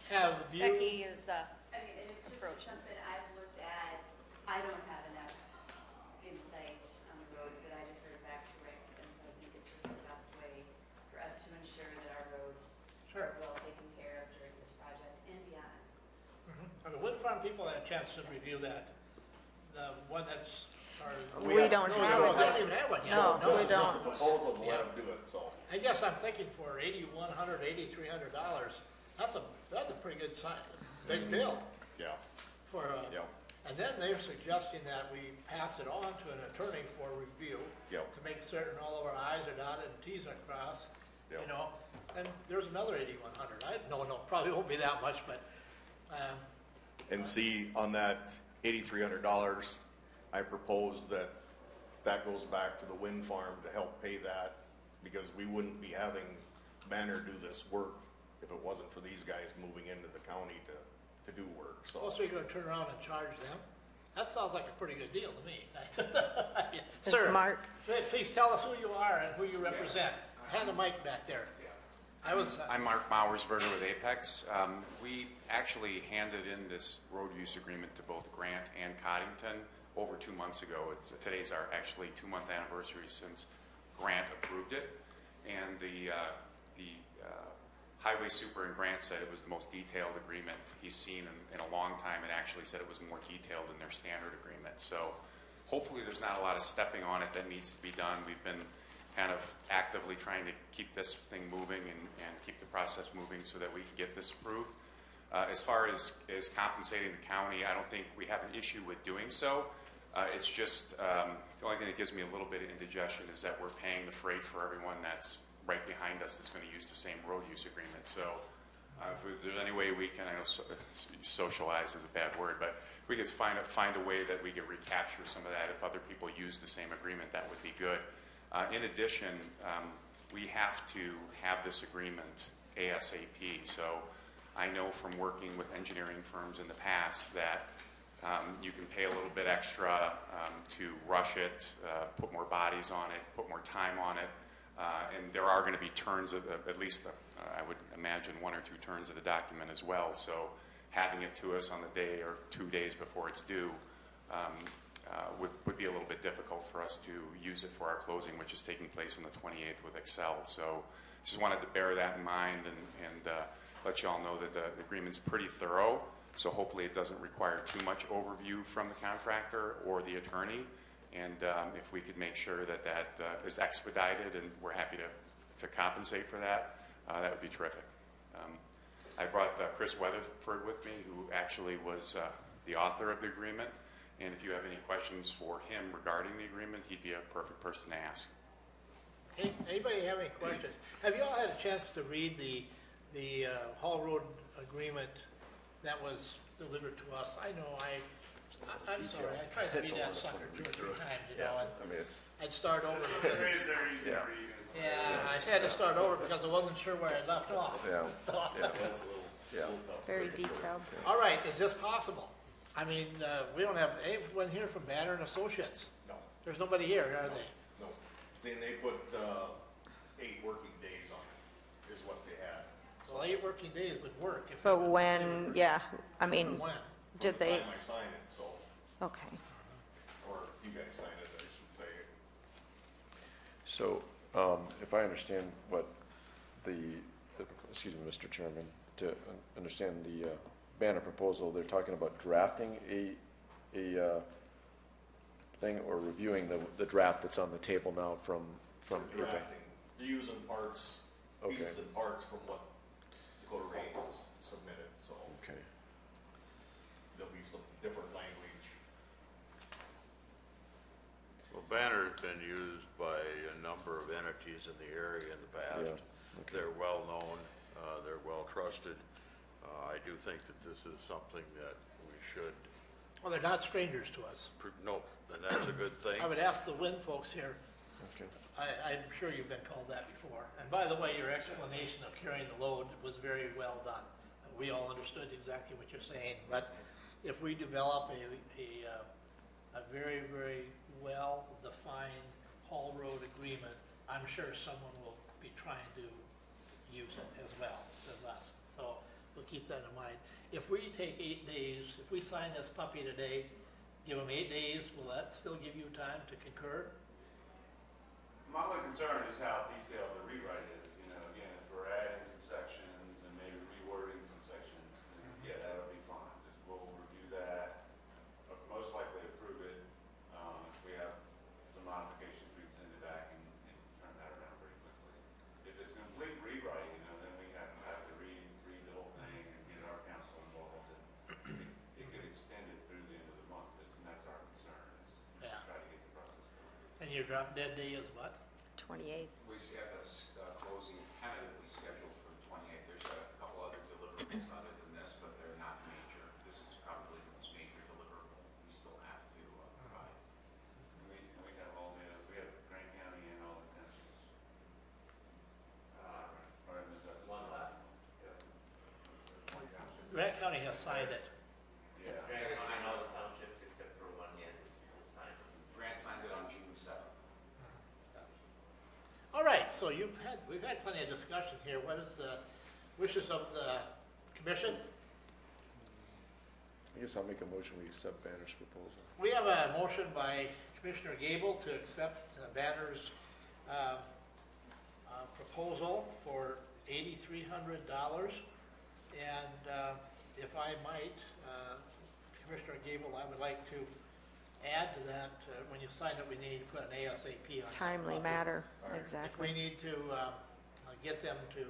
Have you? Becky is I mean, and it's just something I've looked at. I don't have enough insight on the roads that I defer back to Rick, and so I think it's just the best way for us to ensure that our roads are well taken care of during this project and beyond. The wind farm people had a chance to review that. The one that's. We don't have No, it they yet. don't even have one yet. No, This we is just don't. a proposal to let them do it, so. I guess I'm thinking for $8,100, $8,300, that's a pretty good sign, big bill Yeah, for. yeah, And then they're suggesting that we pass it on to an attorney for review. Yep. To make certain all of our i's are dotted and t's are crossed, you Yep. know. And there's another $8,100. No, probably won't be that much, but, and see, on that $8,300, I propose that that goes back to the wind farm to help pay that, because we wouldn't be having Banner do this work if it wasn't for these guys moving into the county to do work, so. also you're gonna turn around and charge them? That sounds like a pretty good deal to me. It's Sir, Mark. please tell us who you are and who you represent. Hand the mic back there. I'm Mark Mauersberger with Apex. We actually handed in this road use agreement to both Grant and Coddington over 2 months ago. Today's our actually 2-month anniversary since Grant approved it, and the highway super in Grant said it was the most detailed agreement he's seen in a long time, and actually said it was more detailed than their standard agreement. So hopefully there's not a lot of stepping on it that needs to be done. We've been kind of actively trying to keep this thing moving and keep the process moving so that we can get this approved. As far as compensating the county, I don't think we have an issue with doing so. It's just the only thing that gives me a little bit of indigestion is that we're paying the freight for everyone that's right behind us that's going to use the same road use agreement. So if there's any way we can, I know socialize is a bad word, but if we could find a way that we could recapture some of that if other people use the same agreement, that would be good. In addition, we have to have this agreement ASAP. So I know from working with engineering firms in the past that you can pay a little bit extra to rush it, put more bodies on it, put more time on it. And there are going to be turns of at least, I would imagine, 1 or 2 turns of the document as well. So having it to us on the day or 2 days before it's due would be a little bit difficult for us to use it for our closing, which is taking place on the 28th with Excel. So just wanted to bear that in mind and let you all know that the agreement's pretty thorough. So hopefully it doesn't require too much overview from the contractor or the attorney. And if we could make sure that that is expedited, and we're happy to compensate for that, that would be terrific. I brought Chris Weatherford with me, who actually was the author of the agreement. And if you have any questions for him regarding the agreement, he'd be a perfect person to ask. Hey, anybody have any questions? Have you all had a chance to read the haul road agreement that was delivered to us? I know I'm sorry, I tried to read that sucker 2 or 3 times, you know, and I mean, it's. I'd start over because it's, Yeah. yeah, I had to start over because I wasn't sure where I left off. Yeah. So- Yeah. That's a little, Yeah. Very detailed. All right, is this possible? I mean, we don't have anyone here from Banner and Associates. no. There's nobody here, are they? No. Saying they put 8 working days on it, is what they had. So 8 working days would work if. But when, yeah, I mean, When? did From the they, time I sign it, so, okay. or you guys sign it, I should say. So, if I understand what excuse me, Mr. Chairman, to understand the banner proposal, they're talking about drafting a thing or reviewing the draft that's on the table now from APAC? Drafting, they're using parts, pieces and parts from what Dakota Range has submitted, so. Okay. There'll be some different language. Well, Banner's been used by a number of entities in the area in the past. Yeah, okay. They're well-known, they're well-trusted. I do think that this is something that we should, Well, they're not strangers to us. no, and that's a good thing. I would ask the wind folks here, Okay. I'm sure you've been called that before. And by the way, your explanation of carrying the load was very well done. We all understood exactly what you're saying, but if we develop a very, very well-defined haul road agreement, I'm sure someone will be trying to use it as well as us. So we'll keep that in mind. If we take 8 days, if we sign this puppy today, give them 8 days, will that still give you time to concur? My only concern is how detailed the rewrite is. You know, again, if we're adding some sections and maybe rewording some sections, then yeah, that'll be fine. Just we'll review that, but most likely approve it. If we have some modifications, we can send it back and turn that around pretty quickly. If it's a complete rewrite, you know, then we have to read the whole thing and get our council involved. And it could extend it through the end of the month, and that's our concern. Is Yeah. try to get the process going. And your drop dead day is what? 28th. We have this closing tentatively scheduled for the 28th. There's a couple other deliverables other than this, but they're not major. This is probably the most major deliverable we still have to provide. We have all the, we have Grant County and all the townships. Or is that one left? Grant County has signed it. Yeah. Grant signed all the townships except for one yet. Grant signed it on June 7th. All right, so we've had plenty of discussion here. What is the wishes of the commission? I guess I'll make a motion, we accept Banner's proposal. We have a motion by Commissioner Gable to accept Banner's proposal for $8,300. And if I might, Commissioner Gable, I would like to add to that, when you sign it, we need to put an ASAP on it. Timely matter, If exactly. we need to get them to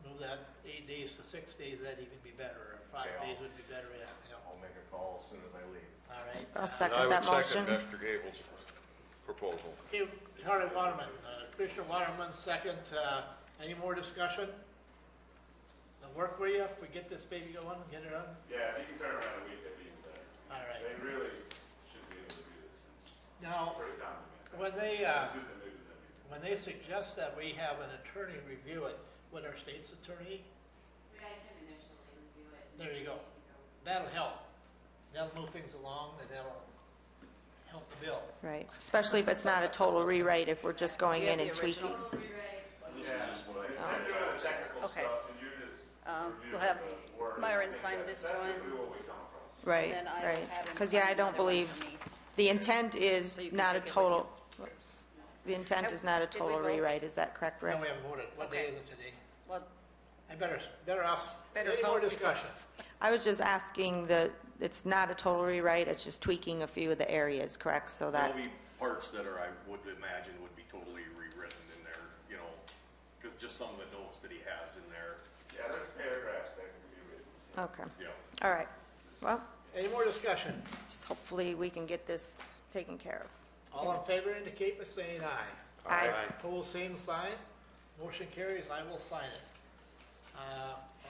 move that 8 days to 6 days, that'd even be better, or 5 Okay, days would be better, yeah. I'll make a call as soon as I leave. All right. I'll And second I that would second motion. Mr. Gable's proposal. Okay, Charlie Waterman, Commissioner Waterman, second. Any more discussion? That'll work for you if we get this baby going, get it on? Yeah, if you can turn around a week, that'd be even better. All right. They really should be able to do this. Now, Pretty time limit. when they, Susan knew that. when they suggest that we have an attorney review it, would our state's attorney? I can initially review it. There you go. That'll help. That'll move things along, and that'll help the bill. Right, especially if it's not a total rewrite, if we're just going Do you in have and the original? tweaking. This is just what I. They're doing the technical Okay. stuff, and you're just reviewing We'll have the word. Myron I think sign that's this one. typically what we come across. Right, And then I right. have him Because, sign yeah, I don't another one believe, for me. the intent is So you can not a take it with total, the intent Have- is not a did we total vote? rewrite, is that correct, Rick? No, we haven't voted. What day Okay. is it today? Well, I better ask, Better any more vote. discussion? I was just asking that, it's not a total rewrite, it's just tweaking a few of the areas, correct? So that, There'll be parts that are, I would imagine, would be totally rewritten in there, you know, because just some of the notes that he has in there. Yeah, there's paragraphs that can be written. okay, Yeah. all right. Well, Any more discussion? just hopefully we can get this taken care of. All in favor indicate by saying aye. Aye. Opposed, same sign. Motion carries, I will sign it.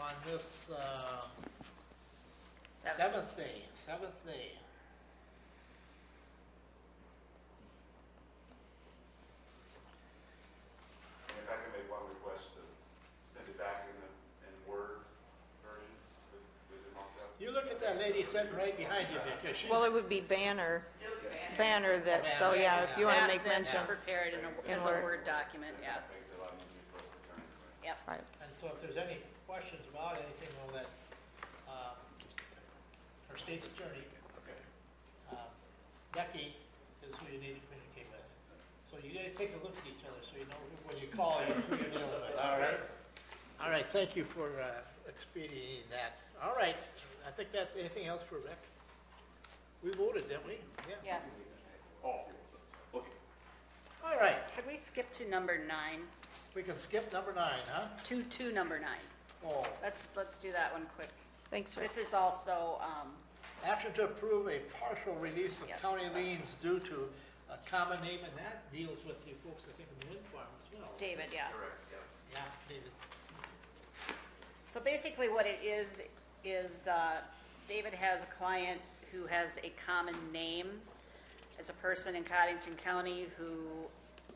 On this seventh day. And if I can make one request to send it back in Word version with it marked up. You look at that lady sitting right behind you because she's, Well, it would be Banner. banner that, so yeah, if you want to Ask make them mention. prepare it in as a Word. Word document, yeah. Makes it a lot easier for us to turn it. Yep. Right. And so if there's any questions about anything, though, that our state's attorney, Becky, is who you need to communicate with. So you guys take a look at each other so you know when you call who you're dealing with. All right? All right, thank you for expediting that. All right, I think that's anything else for Rick? We voted, didn't we? Yeah. Yes. Oh, okay. All right, Could we skip to number 9? we can skip number 9, huh? To number 9. Oh, Let's do that one quick. Thanks, Rick. This is also, action to approve a partial release of Yes. county liens due to a common name, and that deals with you folks, I think, in the wind farm as well. David, yeah. Yeah, David. So basically what it is David has a client who has a common name as a person in Cottington County who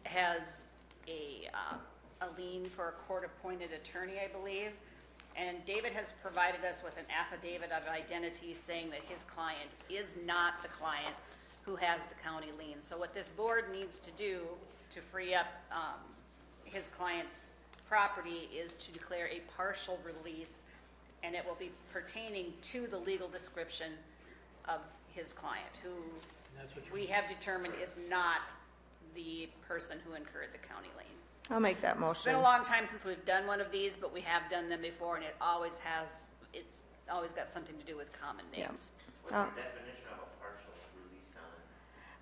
has a lien for a court-appointed attorney, I believe. And David has provided us with an affidavit of identity saying that his client is not the client who has the county lien. So what this board needs to do to free up his client's property is to declare a partial release, and it will be pertaining to the legal description of his client, who That's what we have determined is not the person who incurred the county lien. I'll make that It's been motion. a long time since we've done one of these, but we have done them before, and it's always got something to do with common Yeah. names. What's Oh. the definition of a partial release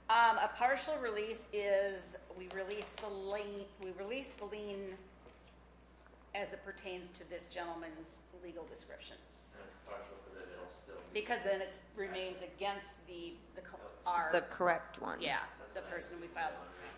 on it? A partial release is we release the lien as it pertains to this gentleman's legal description. And it's partial because then it'll still be. Because then it remains against our, The correct one. yeah, the person we filed.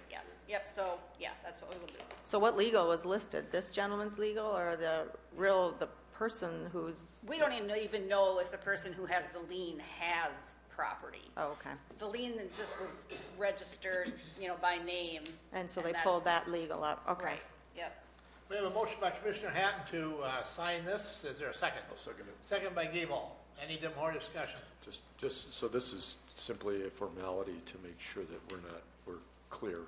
Yes, yep, so, yeah, that's what we will do. So what legal was listed? This gentleman's legal or the person who's, We don't even know if the person who has the lien has property. oh, okay. The lien just was registered, by name. And so they that's- pulled that legal up, okay. Right, yep. We have a motion by Commissioner Hatton to sign this. Is there a second? I'll second it. Second by Gable. Any more discussion? Just, so this is simply a formality to make sure that we're clear.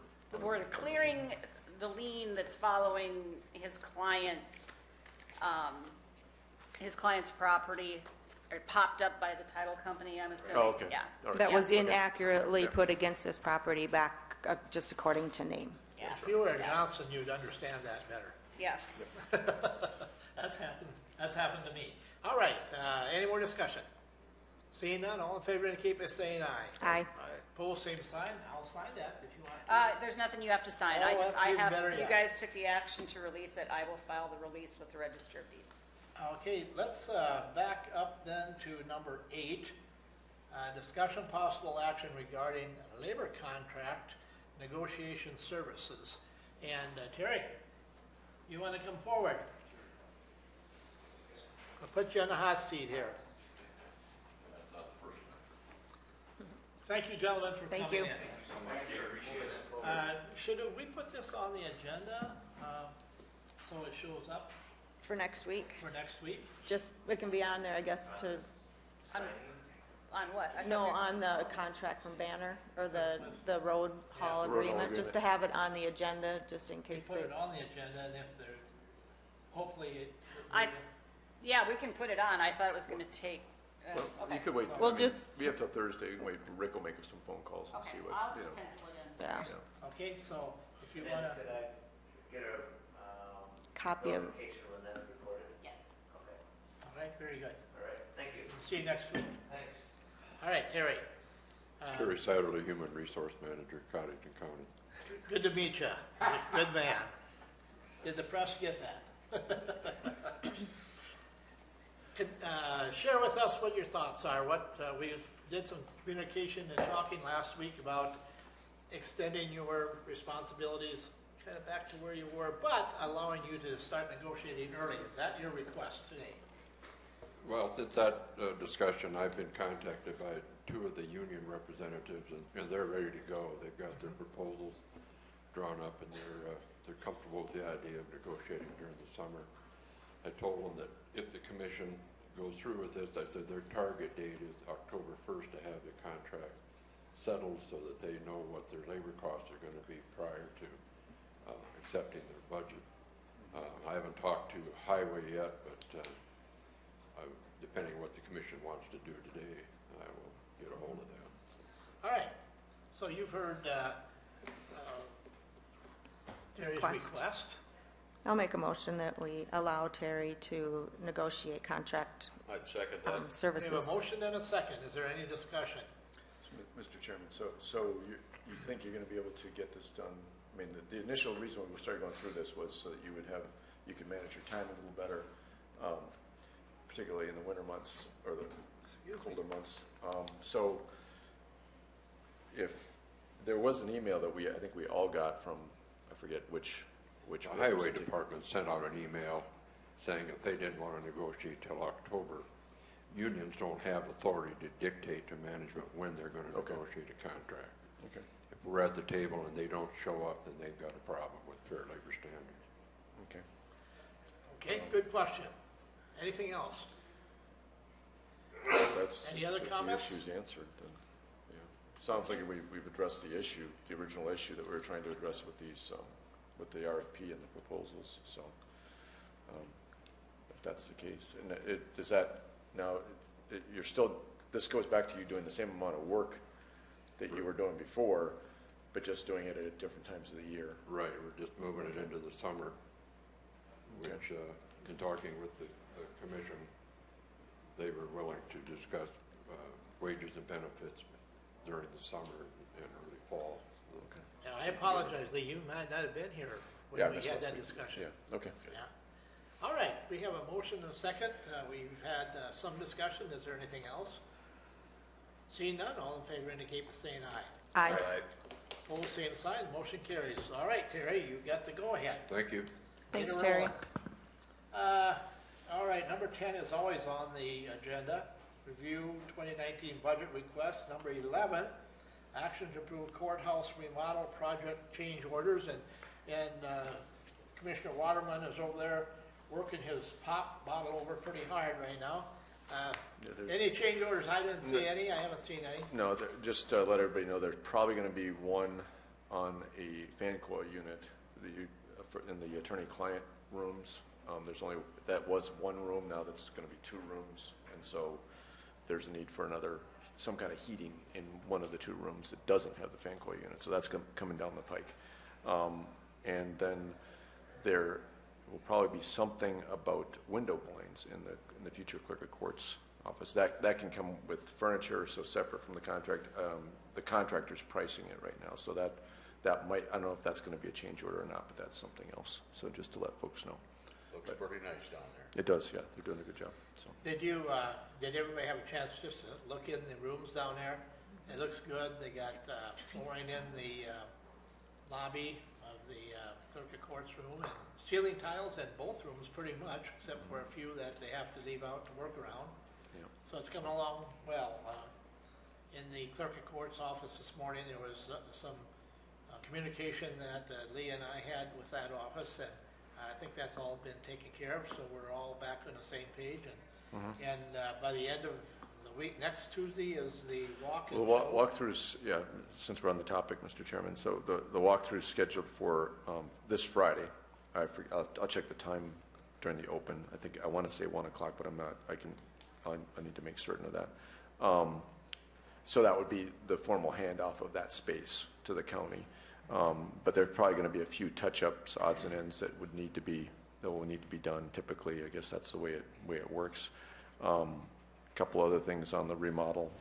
We're clearing the lien that's following his client's property, or popped up by the title company, I'm assuming. Oh, okay. Yeah. All right. That was Okay. inaccurately Yeah. put against this property back, just according to name. Yeah. If you were in Johnson, you'd understand that better. Yes. That's happened to me. All right, any more discussion? Seeing none, all in favor indicate by saying aye. Aye. Opposed, same sign. I'll sign that if you want. There's nothing you have to sign. Oh, that's even better You yet. guys took the action to release it. I will file the release with the Register of Deeds. Okay, let's back up then to number 8. Discussion possible action regarding labor contract negotiation services. And Terry, you want to come forward? I'll put you on the hot seat here. Thank you, gentlemen, for Thank coming you. in. Should we put this on the agenda so it shows up For next week. for next week? Just, it can be on there, I guess, to, On what? I no, thought on the contract from Banner, or the road haul road haul agreement, just to have it on the agenda, just in We case put they, it on the agenda, and if there, hopefully it. Yeah, we can put it on. I thought it was going to take, Well, okay. you could wait. We'll I mean, just- We have till Thursday, and wait, Rick will make us some phone calls and Okay, see what, I'll you just know. pencil it in. yeah, Yeah. Okay, so if you And want then to, could I get a, copy of, notification when that's recorded? Yeah. Okay, all right, very good. all right, thank you. See you next week. Thanks. All right, Terry. Terry Satterley, Human Resource Manager, Cottington County. Good to meet you. Good man. Did the press get that? Share with us what your thoughts are. We did some communication and talking last week about extending your responsibilities kind of back to where you were, but allowing you to start negotiating early. Is that your request today? Well, since that discussion, I've been contacted by 2 of the union representatives, and they're ready to go. They've got their proposals drawn up, and they're comfortable with the idea of negotiating during the summer. I told them that if the commission goes through with this, I said their target date is October 1st to have the contract settled so that they know what their labor costs are going to be prior to accepting their budget. I haven't talked to Highway yet, but depending on what the commission wants to do today, I will get a hold of them. All right, so you've heard Terry's request. I'll make a motion that we allow Terry to negotiate contract I'd second that. services. We have a motion and a second. Is there any discussion? Mr. Chairman, so you think you're going to be able to get this done? I mean, the initial reason we started going through this was so that you could manage your time a little better, particularly in the winter months or the colder months. So if there was an email that I think we all got from, I forget which The Highway Department sent out an email saying that they didn't want to negotiate till October. Unions don't have authority to dictate to management when they're going to negotiate a contract. Okay. If we're at the table and they don't show up, then they've got a problem with fair labor standards. Okay. Okay, good question. Anything else? Any other comments? If the issue's answered, then, yeah. Sounds like we've addressed the issue, the original issue that we were trying to address with these, with the RFP and the proposals, so, if that's the case. And does that, now, you're still, this goes back to you doing the same amount of work that you were doing before, but just doing it at different times of the year. Right, we're just moving it into the summer, which, in talking with the commission, they were willing to discuss wages and benefits during the summer and early fall. Okay. Yeah, I apologize, Lee, you might not have been here when we had that discussion. Yeah, okay. Yeah. All right, we have a motion and a second. We've had some discussion. Is there anything else? Seeing none, all in favor indicate by saying aye. Aye. Opposed, same sign. Motion carries. All right, Terry, you got the go-ahead. Thank you. Thanks, Get it Terry. rolling. All right, number 10 is always on the agenda. Review 2019 budget request. Number 11, action to approve courthouse remodel project change orders. And Commissioner Waterman is over there working his pop bottle over pretty hard right now. Any change orders? I didn't see any. I haven't seen any. No, just to let everybody know, there's probably going to be one on a fan coil unit in the attorney-client rooms. That was one room, now that's going to be two rooms, and so there's a need for some kind of heating in one of the two rooms that doesn't have the fan coil unit, so that's coming down the pike. And then there will probably be something about window blinds in the future clerk of court's office. That can come with furniture, so separate from the contract. The contractor's pricing it right now, so that might, I don't know if that's going to be a change order or not, but that's something else. So just to let folks know. Looks pretty nice down there. It does, yeah. They're doing a good job. So. Did everybody have a chance just to look in the rooms down there? It looks good. They got flooring in the lobby of the clerk of court's room and ceiling tiles in both rooms pretty much, except for a few that they have to leave out to work around. Yeah. So it's coming along well. In the clerk of court's office this morning, there was some communication that Lee and I had with that office, and I think that's all been taken care of, so we're all back on the same page. And by the end of the week, next Tuesday is the walk. Well, walkthroughs, yeah, since we're on the topic, Mr. Chairman, so the walkthrough is scheduled for this Friday. I'll check the time during the open. I think I want to say 1 o'clock, but I'm not. I need to make certain of that. So that would be the formal handoff of that space to the county. But there's probably going to be a few touch-ups, odds and ends that will need to be done. Typically, I guess that's the way it works. A couple other things on the remodel.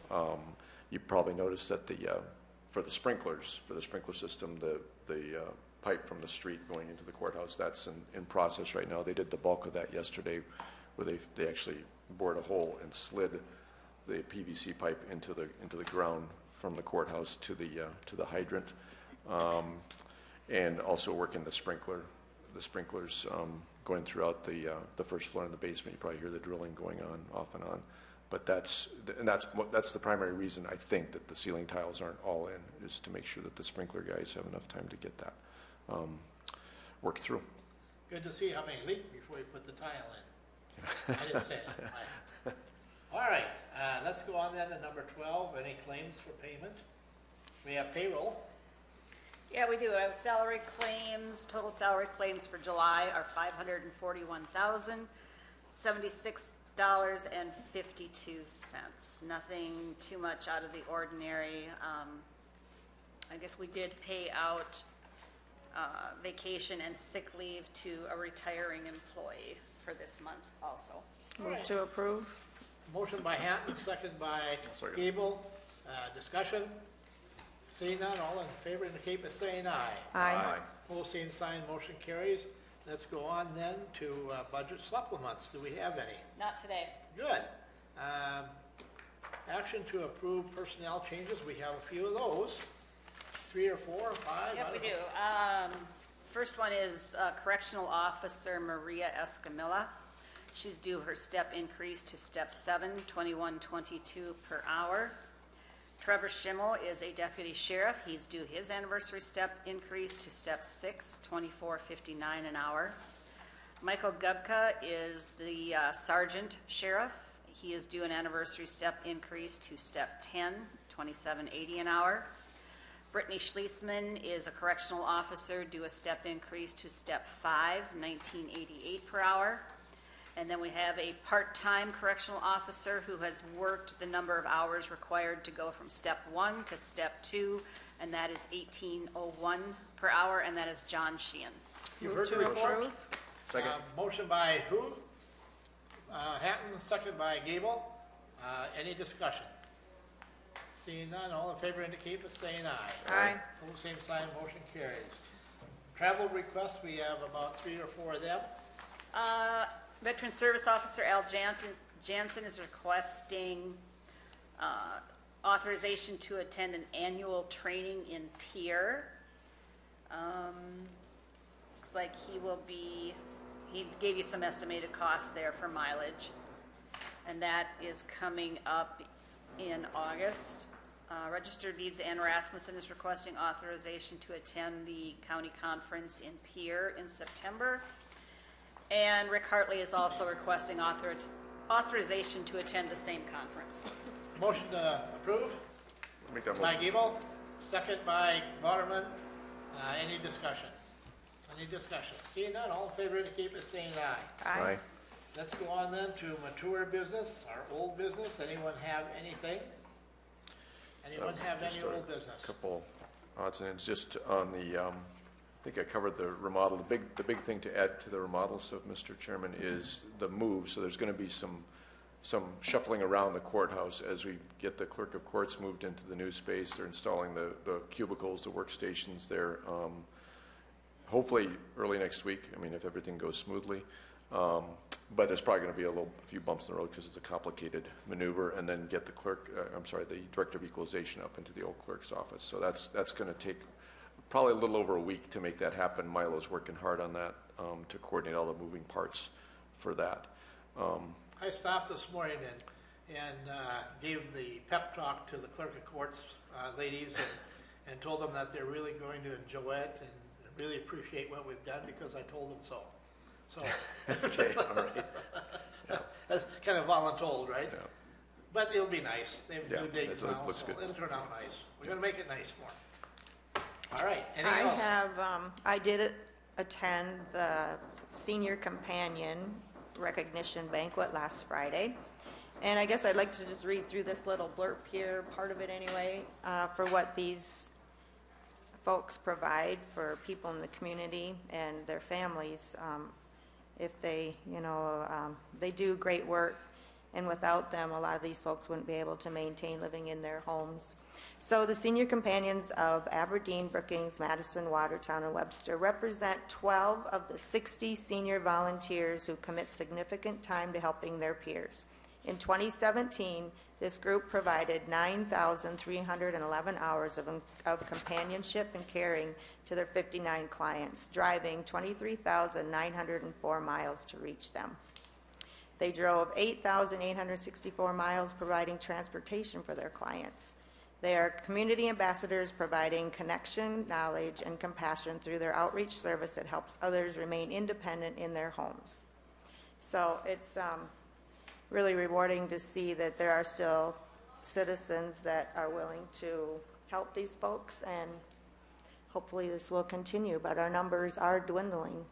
You probably noticed that for the sprinkler system, the pipe from the street going into the courthouse, that's in process right now. They did the bulk of that yesterday, where they actually bored a hole and slid the PVC pipe into the ground from the courthouse to the hydrant. And also working the sprinklers going throughout the first floor and the basement. You probably hear the drilling going on off and on. But that's the primary reason I think that the ceiling tiles aren't all in, is to make sure that the sprinkler guys have enough time to get that worked through. Good to see how many leaked before you put the tile in. I didn't say that. Right. All right, let's go on then to number 12. Any claims for payment? We have payroll. Yeah, we do. I have salary claims. Total salary claims for July are $541,076.52. Nothing too much out of the ordinary. I guess we did pay out vacation and sick leave to a retiring employee for this month also. Move to approve. Motion by Hatton, second by Second. Gable. Discussion. Seeing none, all in favor indicate by saying aye. Aye. Opposed, same sign, motion carries. Let's go on then to budget supplements. Do we have any? Not today. Good. Action to approve personnel changes. We have a few of those. 3 or 4 or 5? Yep, we do. First one is Correctional Officer Maria Escamilla. She's due her step increase to step 7, $21.22 per hour. Trevor Schimmel is a deputy sheriff. He's due his anniversary step increase to step 6, $24.59 an hour. Michael Gubka is the sergeant sheriff. He is due an anniversary step increase to step 10, $27.80 an hour. Brittany Schlesman is a correctional officer, due a step increase to step 5, $19.88 per hour. And then we have a part-time correctional officer who has worked the number of hours required to go from step 1 to step 2, and that is $18.01 per hour, and that is John Sheehan. You've heard the report. Second. Motion by who? Hatton, second by Gable. Any discussion? Seeing none, all in favor indicate by saying aye. Aye. Opposed, same sign, motion carries. Travel requests, we have about 3 or 4 of them. Veteran Service Officer Al Jansen is requesting authorization to attend an annual training in Pierre. Looks like he gave you some estimated costs there for mileage, and that is coming up in August. Registered Deeds Ann Rasmussen is requesting authorization to attend the county conference in Pierre in September. And Rick Hartley is also requesting authorization to attend the same conference. Motion to approve Make that by motion. Gable, second by Waterman. Any discussion? Any discussion? Seeing none, all in favor indicate by saying aye. Aye. Let's go on then to mature business, our old business. Anyone have anything? Anyone have any Just old business? a couple odds and ends, just on the, I think I covered the remodel. The big thing to add to the remodel, so Mr. Chairman, is the move. So there's going to be some shuffling around the courthouse as we get the clerk of courts moved into the new space. They're installing the cubicles, the workstations there. Hopefully early next week, I mean, if everything goes smoothly. But there's probably going to be a few bumps in the road because it's a complicated maneuver, and then get the the Director of Equalization up into the old clerk's office. So that's going to take probably a little over a week to make that happen. Milo's working hard on that to coordinate all the moving parts for that. I stopped this morning and gave the pep talk to the clerk of courts ladies and told them that they're really going to enjoy it and really appreciate what we've done because I told them so. So, Okay, all right. Yeah. That's kind of voluntold, right? Yeah. But it'll be nice. They have Yeah, new digs it now, looks so good. it'll turn out nice. We're going to make it nice for them. All right, anything else? I did attend the Senior Companion Recognition Banquet last Friday. And I guess I'd like to just read through this little blurb here, part of it anyway, for what these folks provide for people in the community and their families. If they, they do great work, and without them, a lot of these folks wouldn't be able to maintain living in their homes. So the Senior Companions of Aberdeen, Brookings, Madison, Watertown, and Webster represent 12 of the 60 senior volunteers who commit significant time to helping their peers. In 2017, this group provided 9,311 hours of companionship and caring to their 59 clients, driving 23,904 miles to reach them. They drove 8,864 miles providing transportation for their clients. They are community ambassadors providing connection, knowledge, and compassion through their outreach service that helps others remain independent in their homes. So it's really rewarding to see that there are still citizens that are willing to help these folks, and hopefully this will continue, but our numbers are dwindling.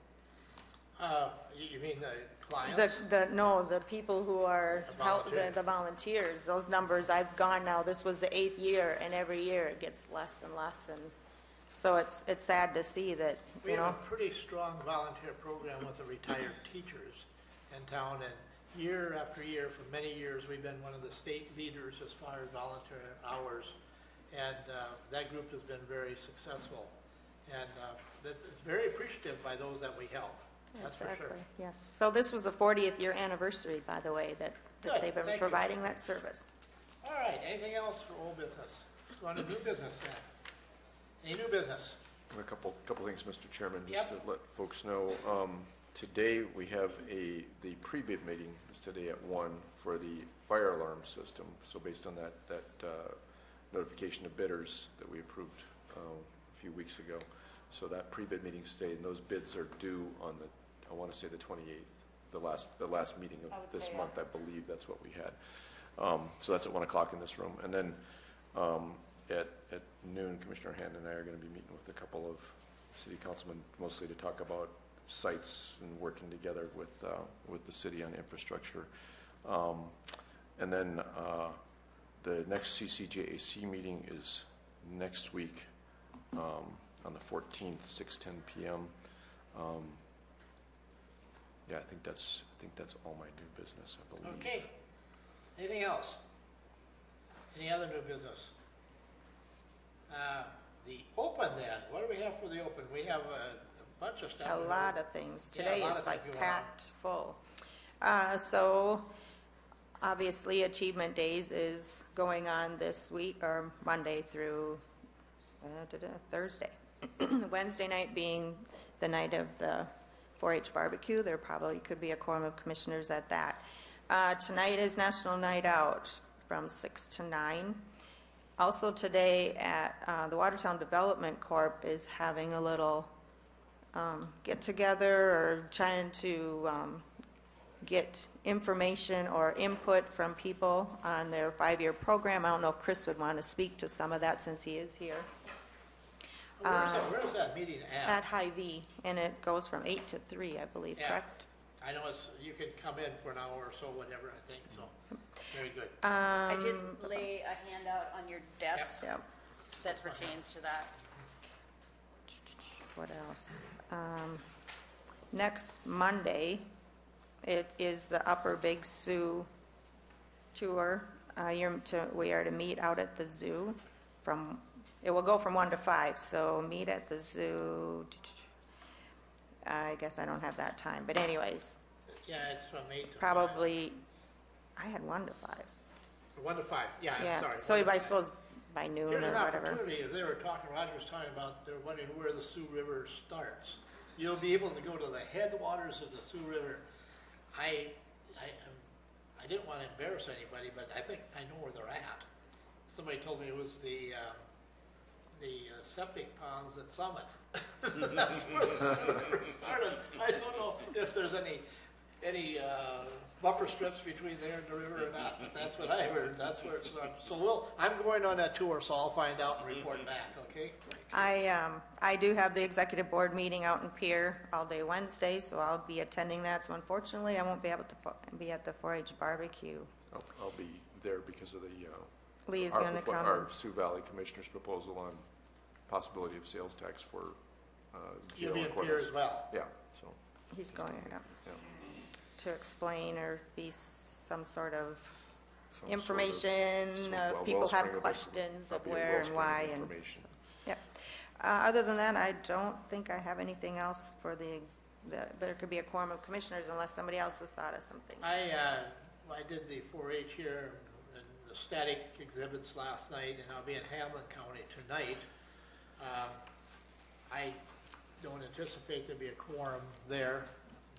You mean the clients? No, the people who are, Volunteers. the volunteers, those numbers, I've gone now, this was the 8th year, and every year it gets less and less, and so it's sad to see that, We you have know. a pretty strong volunteer program with the retired teachers in town, and year after year, for many years, we've been one of the state leaders as far as volunteer hours, and that group has been very successful, and it's very appreciative by those that we help. That's for sure. Exactly, yes. So this was the 40th year anniversary, by the way, that Good, they've been thank you. providing that service. All right, anything else for old business? Let's go on to new business then. Any new business? A couple things, Mr. Chairman, Yep. just to let folks know. Today, we have the pre-bid meeting is today at 1 for the fire alarm system. So based on that notification of bidders that we approved a few weeks ago. So that pre-bid meeting is today, and those bids are due on I want to say the 28th, the last meeting of this month, I believe that's what we had. So that's at 1 o'clock in this room. And then at noon, Commissioner Hand and I are going to be meeting with a couple of city councilmen, mostly to talk about sites and working together with the city on infrastructure. And then the next CCJAC meeting is next week on the 14th, 6:10 p.m. Yeah, I think that's all my new business, I believe. Okay. Anything else? Any other new business? The open then, what do we have for the open? We have a bunch of stuff. A lot of things. Yeah, a Today lot is of like things going on. packed full. So obviously Achievement Days is going on this week, or Monday through Thursday. Wednesday night being the night of the 4-H barbecue. There probably could be a quorum of commissioners at that. Tonight is National Night Out from 6 to 9. Also today at the Watertown Development Corp is having a little get-together or trying to get information or input from people on their 5-year program. I don't know if Chris would want to speak to some of that since he is here. Where's that meeting at? At Hy-Vee, and it goes from 8 to 3, I believe, Yeah. correct? I know you can come in for an hour or so, whatever, I think, so, very good. I did lay a handout on your desk Yep. that pertains to that. What else? Next Monday, it is the Upper Big Sioux tour. We are to meet out at the zoo it will go from 1 to 5, so meet at the zoo. I guess I don't have that time, but anyways, Yeah, it's from 8 to 5. probably, I had 1 to 5. 1 to 5, yeah, I'm Yeah, sorry. so 1 to I 5. suppose by noon Here's or an whatever. opportunity, if they were talking, Roger was talking about, they're wondering where the Sioux River starts. You'll be able to go to the headwaters of the Sioux River. I didn't want to embarrass anybody, but I think I know where they're at. Somebody told me it was the septic ponds at Summit. That's where the Sioux River started. I don't know if there's any buffer strips between there and the river or not, but that's what I heard. That's where it started. So I'm going on that tour, so I'll find out and report back, okay? I do have the executive board meeting out in Pier all day Wednesday, so I'll be attending that. So unfortunately, I won't be able to be at the 4-H barbecue. I'll be there because of the Lee is going to come. our Sioux Valley Commissioner's proposal on possibility of sales tax for jail You'll be and in Pier courthouse. as well. Yeah, so. He's going Yeah. to explain or be some sort of Some information. sort of- People have wellspring of questions of be a where and wellspring of why. And information. yep. Other than that, I don't think I have anything else for there could be a quorum of commissioners unless somebody else has thought of something. I did the 4-H here and the static exhibits last night, and I'll be in Hamlin County tonight. I don't anticipate there'll be a quorum there,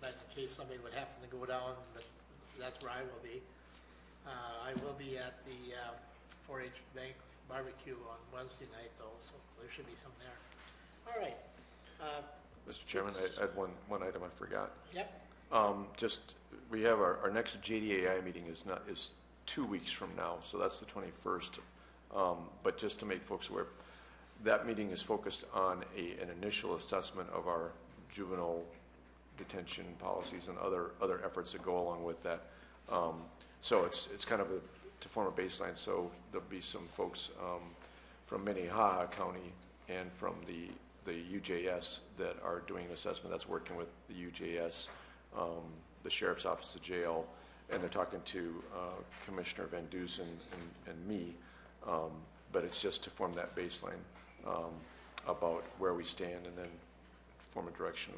but in case somebody would happen to go down, but that's where I will be. I will be at the 4-H Bank barbecue on Wednesday night, though, so there should be some there. All right. Mr. Chairman, I had one item I forgot. Yep. We have our next JDAI meeting is 2 weeks from now, so that's the 21st. But just to make folks aware, that meeting is focused on an initial assessment of our juvenile detention policies and other efforts that go along with that. So it's kind of to form a baseline. So there'll be some folks from Minnehaha County and from the UJS that are doing an assessment. That's working with the UJS, the Sheriff's Office, the jail, and they're talking to Commissioner Van Dusen and me. But it's just to form that baseline about where we stand and then form a direction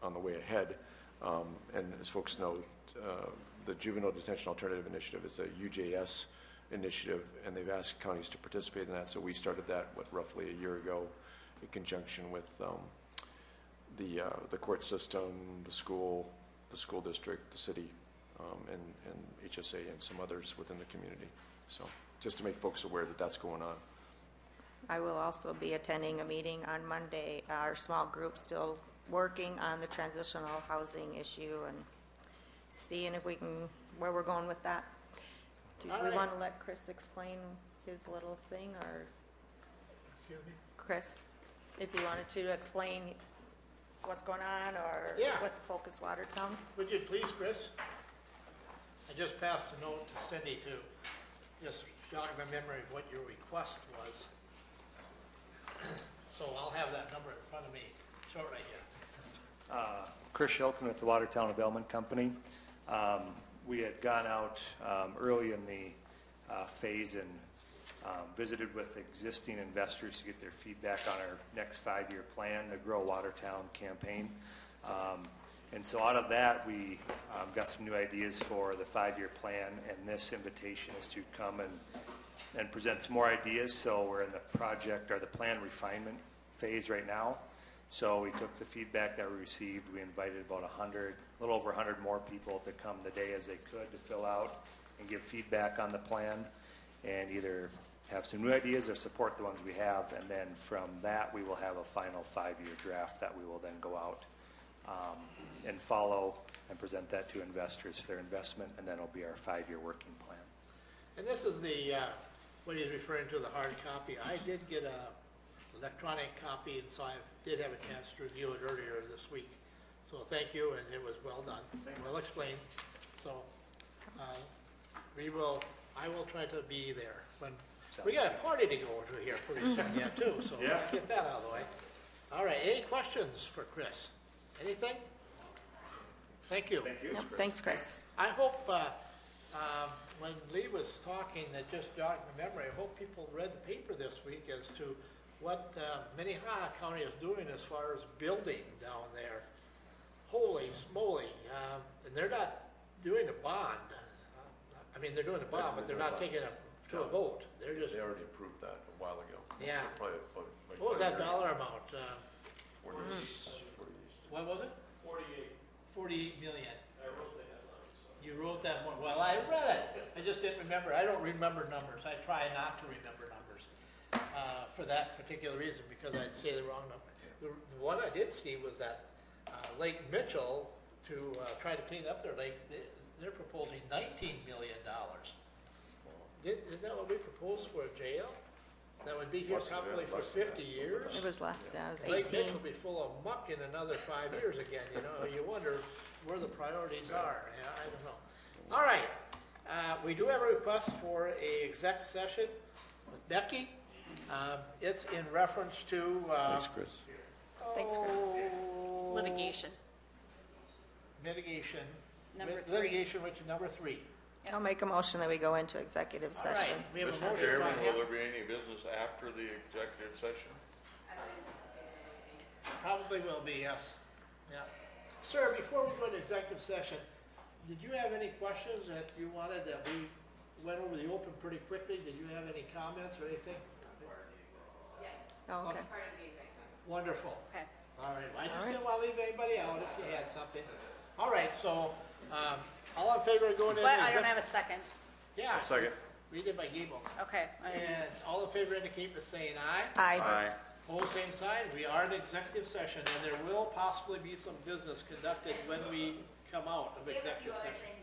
on the way ahead. And as folks know, the Juvenile Detention Alternative Initiative is a UJS initiative, and they've asked counties to participate in that. So we started that roughly a year ago in conjunction with the court system, the school district, the city, and HSA and some others within the community. So just to make folks aware that that's going on. I will also be attending a meeting on Monday. Our small group still working on the transitional housing issue and seeing if we can, where we're going with that. Do we want to let Chris explain his little thing, or? Excuse me? Chris, if you wanted to explain what's going on, or what the Focus Watertown? Would you please, Chris? I just passed a note to Cindy to just jog my memory of what your request was. So I'll have that number in front of me shortly here. Chris Shilkin with the Watertown Development Company. We had gone out early in the phase and visited with existing investors to get their feedback on our next 5-year plan, the Grow Watertown campaign. And so out of that, we got some new ideas for the 5-year plan, and this invitation is to come and present some more ideas. So we're in the project or the plan refinement phase right now. So we took the feedback that we received. We invited about 100, a little over 100 more people to come the day as they could to fill out and give feedback on the plan and either have some new ideas or support the ones we have. And then from that, we will have a final 5-year draft that we will then go out and follow and present that to investors for their investment. And then it'll be our 5-year working plan. And this is the, what he's referring to, the hard copy. I did get a electronic copy, and so I did have a chance to review it earlier this week. So thank you, and it was well done, well explained. So I will try to be there when we got a party to go to here pretty soon yet too. So we'll get that out of the way. All right, any questions for Chris? Anything? Thank you. Thank you. Yep, thanks, Chris. I hope when Lee was talking, that just jogged my memory. I hope people read the paper this week as to what Minnehaha County is doing as far as building down there. Holy smoly. And they're not doing a bond. I mean, they're doing a bond, but they're not taking it to a vote. They're just... They already approved that a while ago. Yeah. Probably like what was that dollar amount? 40. What was it? 48. 48 million. I wrote the headline. So. You wrote that one. Well, I read it. I just didn't remember. I don't remember numbers. I try not to remember numbers for that particular reason, because I'd say the wrong number. The one I did see was that Lake Mitchell, to try to clean up their lake, they're proposing $19 million. Isn't that what we proposed for a jail? That would be here probably for 50 years. It was less, yeah, it was 18. Lake Mitchell will be full of muck in another 5 years again, you know. You wonder where the priorities are. Yeah, I don't know. All right. We do have a request for a exec session with Becky. It's in reference to... Thanks, Chris. Thanks, Chris. Litigation. Mitigation. Number 3. Litigation, which is number 3. I'll make a motion that we go into executive All right. session. We have a Mr. motion Chairman, by will him. there be any business after the executive session? Probably will be, yes. Yeah. Sir, before we go into executive session, did you have any questions that you wanted that we went over the open pretty quickly? Did you have any comments or anything? Oh, okay. Wonderful. Okay. All right. I just didn't want to leave anybody out if you had something. All right. So, all in favor of going into But I don't have a second. Yeah. Second. Read it by Gable. Okay. And all in favor indicate by saying aye. Aye. Opposed, same sign. We are in executive session, and there will possibly be some business conducted when we come out of executive session.